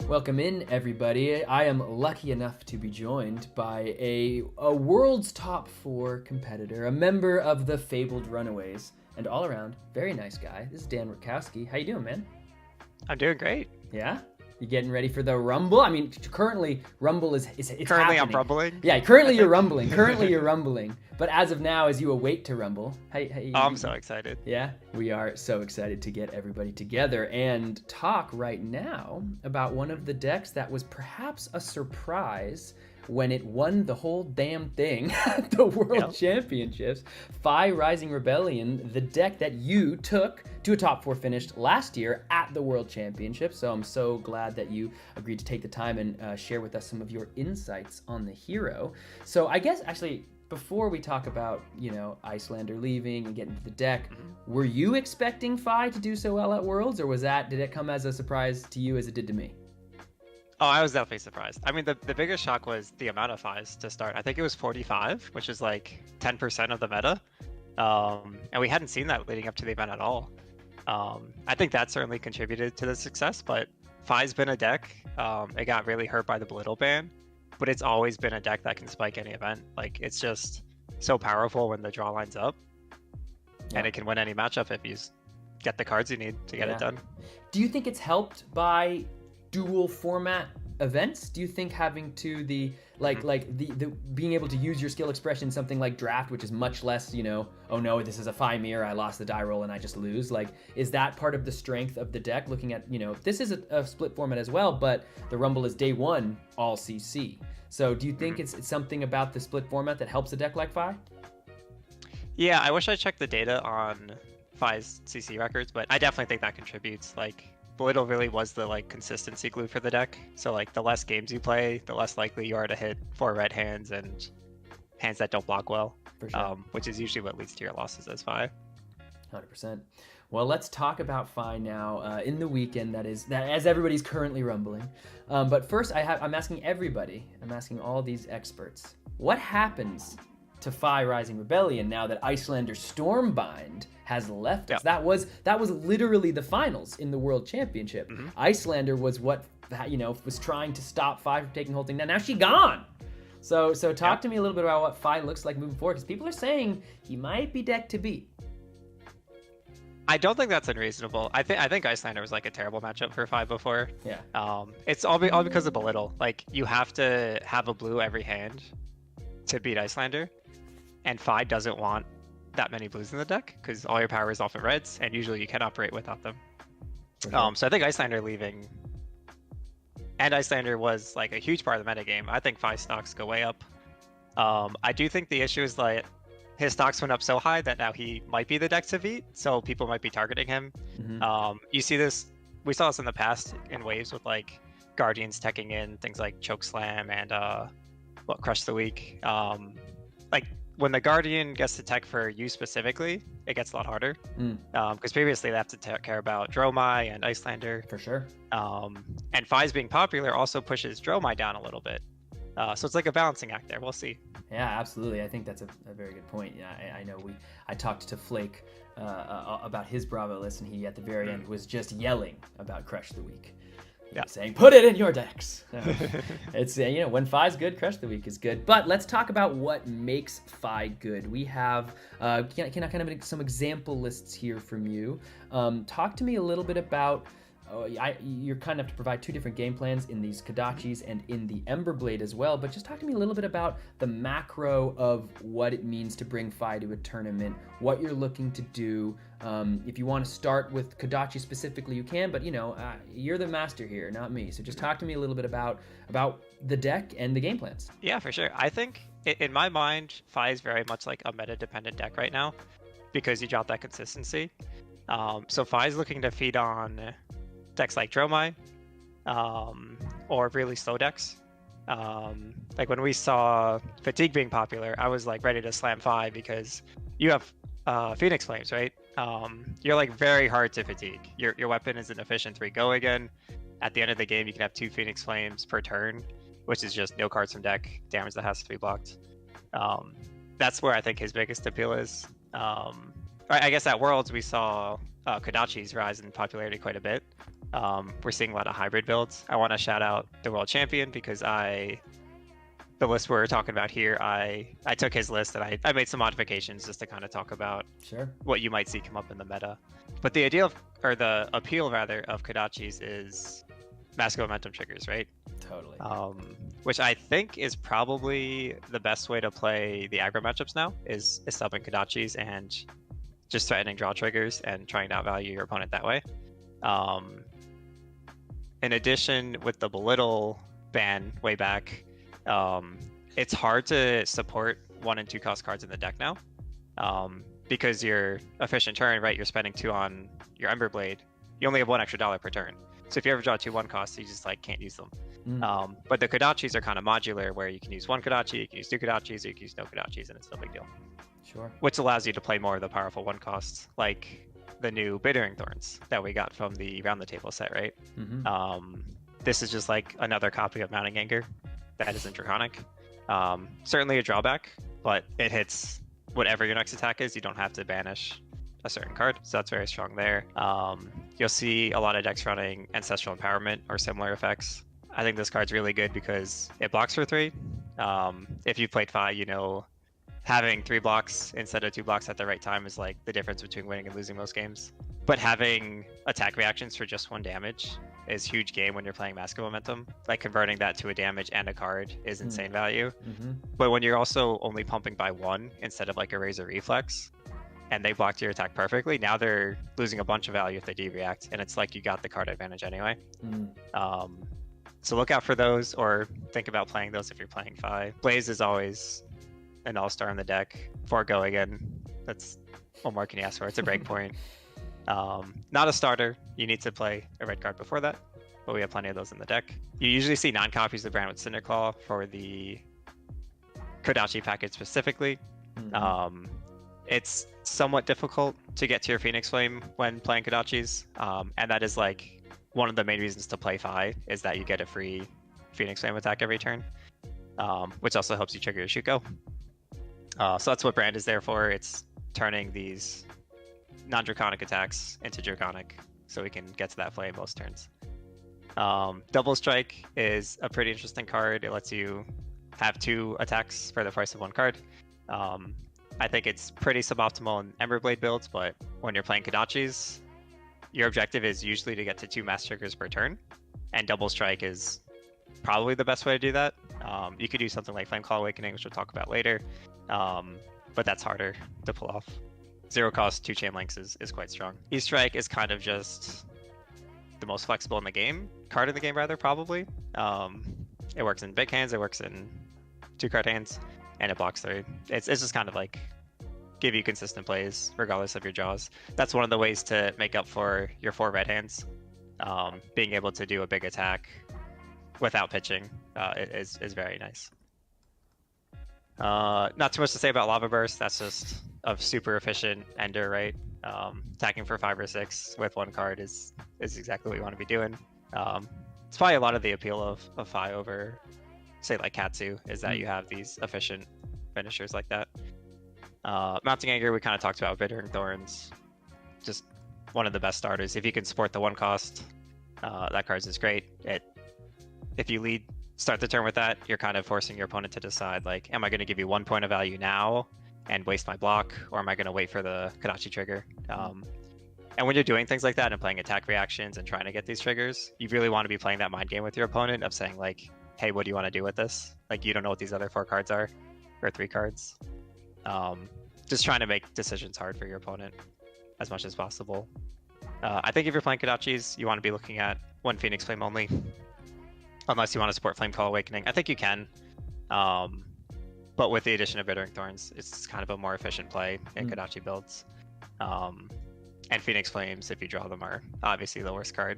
Welcome in, everybody. I am lucky enough to be joined by a world's top 4 competitor, a member of the fabled Runaways, and all around very nice guy. This is Dan Rutkowski. How you doing, man? I'm doing great. Yeah? You getting ready for the Rumble? I mean, currently Rumble is it's Currently, happening. I'm rumbling. Yeah, currently you're rumbling. Currently you're rumbling. But as of now, as you await to Rumble, I'm so excited. Yeah, we are so excited to get everybody together and talk right now about one of the decks that was perhaps a surprise when it won the whole damn thing at the World Championships. Phi Rising Rebellion, the deck that you took to a top 4 finish last year at the World Championships. So I'm so glad that you agreed to take the time and share with us some of your insights on the hero. So I guess actually, before we talk about, Icelander leaving and getting to the deck, were you expecting Phi to do so well at Worlds, or did it come as a surprise to you as it did to me? Oh, I was definitely surprised. I mean, the biggest shock was the amount of Phis to start. I think it was 45, which is like 10% of the meta. And we hadn't seen that leading up to the event at all. I think that certainly contributed to the success, but Phi's been a deck. It got really hurt by the Belittle ban, but it's always been a deck that can spike any event. Like, it's just so powerful when the draw lines up, and it can win any matchup if you get the cards you need to get it done. Do you think it's helped by dual format events? Do you think having to the being able to use your skill expression, something like draft, which is much less, oh no, this is a Phi mirror, I lost the die roll and I just lose, is that part of the strength of the deck? Looking at, this is a split format as well, but the Rumble is day 1 all CC. So do you think it's something about the split format that helps a deck like Phi? Yeah, I wish I checked the data on Phi's CC records, but I definitely think that contributes. Belittle really was the consistency glue for the deck. So the less games you play, the less likely you are to hit 4 red hands and hands that don't block well, for sure. Which is usually what leads to your losses as Phi. 100%. Well, let's talk about Phi now in the weekend that as everybody's currently rumbling. But first, I'm asking everybody, I'm asking all these experts, what happens to Phi Rising Rebellion now that Icelander Stormbind has left us? That was literally the finals in the World Championship. Icelander was what was trying to stop Phi from taking the whole thing down. Now she's gone. So talk to me a little bit about what Phi looks like moving forward, because people are saying he might be decked to beat. I don't think that's unreasonable. I think Icelander was a terrible matchup for Phi before. Yeah. It's all because of Belittle. You have to have a blue every hand to beat Icelander, and Phi doesn't want that many blues in the deck because all your power is off of reds, and usually you can operate without them. So I think Icelander leaving, and Icelander was a huge part of the metagame. I think Phi stocks go way up. I do think the issue is his stocks went up so high that now he might be the deck to beat, so people might be targeting him. You see this, we saw this in the past in waves with Guardians teching in things like Chokeslam and Crush the Weak. When the Guardian gets to tech for you specifically, it gets a lot harder. Because previously they have to care about Dromai and Icelander. For sure. And Phi's being popular also pushes Dromai down a little bit. So it's a balancing act there. We'll see. Yeah, absolutely. I think that's a very good point. Yeah, I know I talked to Flake about his Bravo list, and he at the very end was just yelling about Crush the Weak. Saying, put it in your decks. It's when Phi's good, Crush the Weak is good. But let's talk about what makes Phi good. We have can I kind of some example lists here from you. Talk to me a little bit about. You're kind of to provide 2 different game plans in these Kodachis and in the Emberblade as well, but just talk to me a little bit about the macro of what it means to bring Phi to a tournament, what you're looking to do. If you want to start with Kodachi specifically, you can, but you're the master here, not me. So just talk to me a little bit about the deck and the game plans. Yeah, for sure. I think in my mind, Phi is very much a meta-dependent deck right now because you drop that consistency. So Phi is looking to feed on decks like Dromai, or really slow decks. When we saw Fatigue being popular, I was ready to slam Phi because you have Phoenix Flames, right? You're very hard to fatigue. Your weapon is an efficient 3-go again. At the end of the game, you can have 2 Phoenix Flames per turn, which is just no cards from deck, damage that has to be blocked. That's where I think his biggest appeal is. I guess at Worlds we saw Kodachis rise in popularity quite a bit. We're seeing a lot of hybrid builds. I want to shout out the world champion because the list we're talking about here, I took his list and I made some modifications just to kind of talk about what you might see come up in the meta. But the idea the appeal rather of Kodachis is massive momentum triggers, right? Totally. Which I think is probably the best way to play the aggro matchups now is subbing Kodachis and just threatening draw triggers and trying to outvalue your opponent that way. In addition, with the belittle ban way back, it's hard to support 1 and 2 cost cards in the deck now, because your efficient turn, right? You're spending 2 on your Emberblade. You only have $1 extra per turn. So if you ever draw 2 1-costs, you just like can't use them. But the Kodachis are kind of modular, where you can use 1 Kodachi, you can use 2 Kodachis, or you can use no Kodachis, and it's no big deal. Sure. Which allows you to play more of the powerful 1-costs, like the new Bittering Thorns that we got from the Round the Table set, right? This is just like another copy of Mounting Anger that isn't Draconic. Certainly a drawback, but it hits whatever your next attack is. You don't have to banish a certain card, so that's very strong there. You'll see a lot of decks running Ancestral Empowerment or similar effects. I think this card's really good because it blocks for 3. If you played Fi, you know having 3 blocks instead of 2 blocks at the right time is like the difference between winning and losing most games. But having attack reactions for just 1 damage is huge game when you're playing Mask of Momentum. Like converting that to a damage and a card is insane value. But when you're also only pumping by 1 instead of like a Razor Reflex, and they blocked your attack perfectly, now they're losing a bunch of value if they de-react, and it's like you got the card advantage anyway. So look out for those, or think about playing those if you're playing Fi. Blaze is always an all-star in the deck. Forgo again. That's what more can you ask for? It's a breakpoint. Not a starter. You need to play a red card before that, but we have plenty of those in the deck. You usually see 9 copies of Brand with Cinderclaw for the Kodachi package specifically. It's somewhat difficult to get to your Phoenix Flame when playing Kodachis, and that is like one of the main reasons to play Fi, is that you get a free Phoenix Flame attack every turn, which also helps you trigger your Shoot Go. So that's what Brand is there for. It's turning these non-Draconic attacks into Draconic, so we can get to that play most turns. Double Strike is a pretty interesting card. It lets you have 2 attacks for the price of 1 card. I think it's pretty suboptimal in Emberblade builds, but when you're playing Kodachis, your objective is usually to get to 2 mass triggers per turn, and Double Strike is probably the best way to do that. You could do something like Flameclaw Awakening, which we'll talk about later, but that's harder to pull off. 0 cost 2 chain links is quite strong. E-Strike is kind of just the most flexible in the game, card in the game rather, probably. It works in big hands, it works in 2-card hands, and it blocks 3. It's just kind of like give you consistent plays regardless of your draws. That's one of the ways to make up for your 4 red hands. Being able to do a big attack without pitching is very nice. Not too much to say about Lava Burst. That's just a super efficient ender, right? Attacking for 5 or 6 with 1 card is exactly what you want to be doing. It's probably a lot of the appeal of Fi over, say, like Katsu, is that you have these efficient finishers like that. Mounting Anger, we kind of talked about. Bittering Thorns, just one of the best starters. If you can support the 1 cost, that card is great. If you start the turn with that, you're kind of forcing your opponent to decide, like, am I going to give you 1 point of value now and waste my block, or am I going to wait for the Kodachi trigger? And when you're doing things like that and playing attack reactions and trying to get these triggers, you really want to be playing that mind game with your opponent of saying, like, hey, what do you want to do with this? Like, you don't know what these other 4 cards are, or 3 cards. Just trying to make decisions hard for your opponent as much as possible. I think if you're playing Kodachis, you want to be looking at 1 Phoenix Flame only, unless you want to support Flameclaw Awakening. I think you can, but with the addition of Bittering Thorns, it's kind of a more efficient play in Kodachi builds. And Phoenix Flames, if you draw them, are obviously the worst card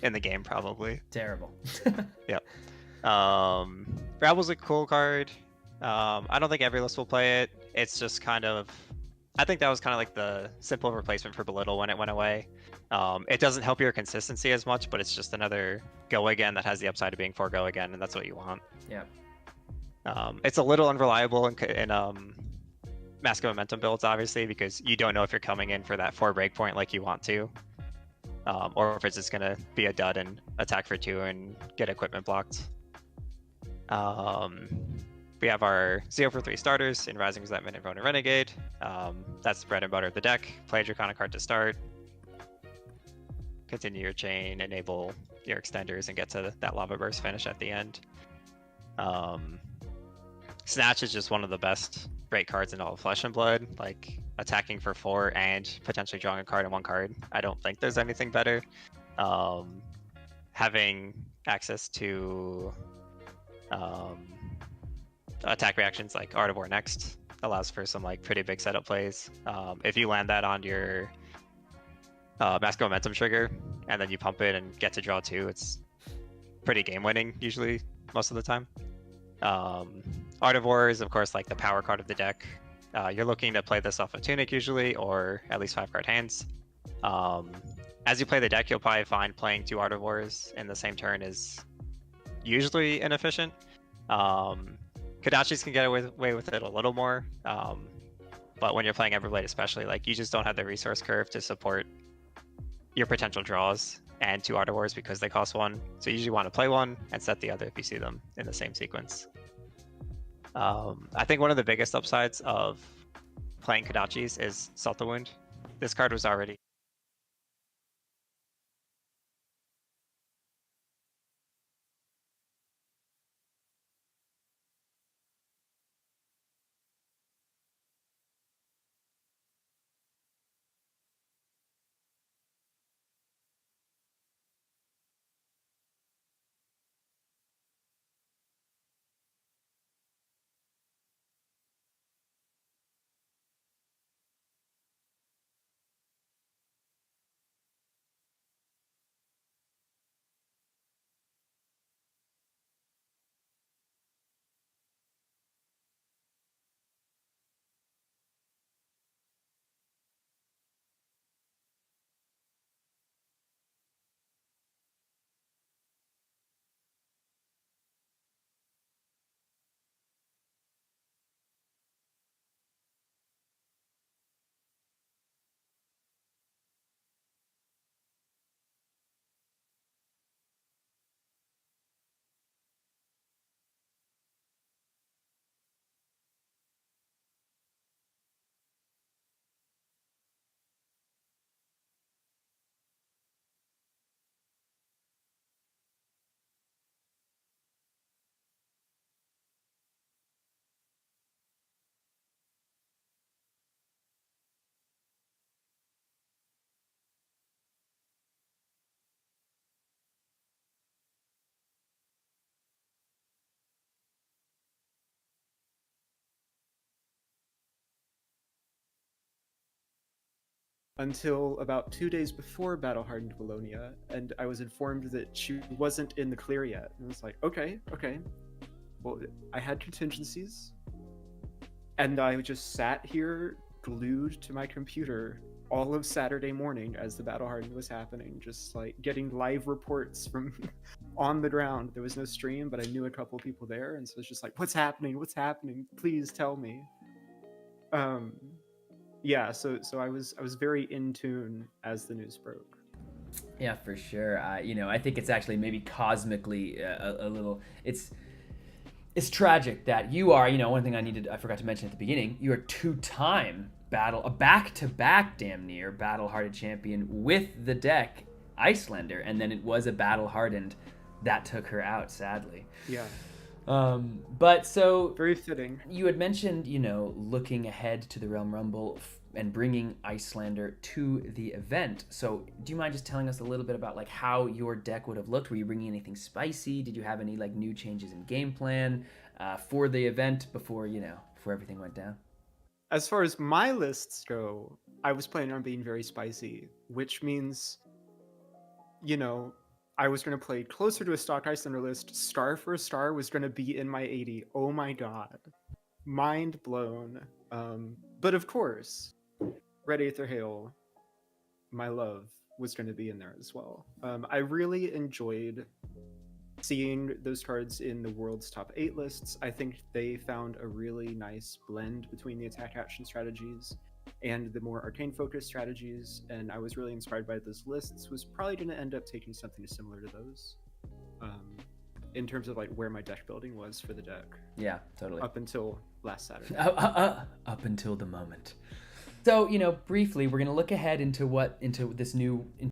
in the game, probably. Terrible. Yep. Rabble's a cool card. I don't think every list will play it. It's just kind of, I think that was kind of like the simple replacement for Belittle when it went away. It doesn't help your consistency as much, but it's just another go again that has the upside of being forgo again, and that's what you want. Yeah. It's a little unreliable in Mask of Momentum builds, obviously, because you don't know if you're coming in for that 4 breakpoint like you want to. or if it's just gonna be a dud and attack for 2 and get equipment blocked. We have our 0 for 3 starters in Rising Resentment and Ronin Renegade. That's the bread and butter of the deck. Play a Draconic card to start. Continue your chain, enable your extenders, and get to that Lava Burst finish at the end. Snatch is just one of the best great cards in all of Flesh and Blood. Like, attacking for 4 and potentially drawing a card in 1 card. I don't think there's anything better. Having access to attack reactions like Art of War Next allows for some like pretty big setup plays. If you land that on your Mask of Momentum trigger and then you pump it and get to draw 2, it's pretty game winning usually most of the time. Art of War is of course like the power card of the deck. You're looking to play this off of Tunic usually, or at least 5-card hands. As you play the deck, you'll probably find playing 2 Art of Wars in the same turn is usually inefficient. Kodachis can get away with it a little more, but when you're playing Everblade especially, like, you just don't have the resource curve to support your potential draws and 2 Art of Wars because they cost 1. So you usually want to play 1 and set the other if you see them in the same sequence. I think one of the biggest upsides of playing Kodachis is Salt the Wound. This card was already until about 2 days before Battle Hardened Bologna, and I was informed that she wasn't in the clear yet. And I was like, okay. Well, I had contingencies, and I just sat here glued to my computer all of Saturday morning as the Battle Hardened was happening, just like getting live reports from on the ground. There was no stream, but I knew a couple people there, and so it's just like, what's happening? Please tell me. Yeah, so I was very in tune as the news broke. Yeah, for sure. I think it's actually maybe cosmically a little. It's tragic that you are. One thing I forgot to mention at the beginning. You are 2-time a back-to-back damn near battle-hardened champion with the deck Icelander, and then it was a battle-hardened that took her out, sadly. Yeah. But so very fitting. You had mentioned, looking ahead to the Realm Rumble and bringing Icelander to the event. So do you mind just telling us a little bit about like how your deck would have looked? Were you bringing anything spicy? Did you have any like new changes in game plan for the event before everything went down? As far as my lists go, I was planning on being very spicy, which means, I was going to play closer to a stock Icelander list. Star for a star was going to be in my 80. Oh my god. Mind blown. But of course, Red Aether Hail, my love, was going to be in there as well. I really enjoyed seeing those cards in the world's top 8 lists. I think they found a really nice blend between the attack action strategies and the more arcane focused strategies, and I was really inspired by those lists, was probably going to end up taking something similar to those in terms of like where my deck building was for the deck. Yeah, totally. Up until last Saturday. Up until the moment. So, briefly, we're going to look ahead into this new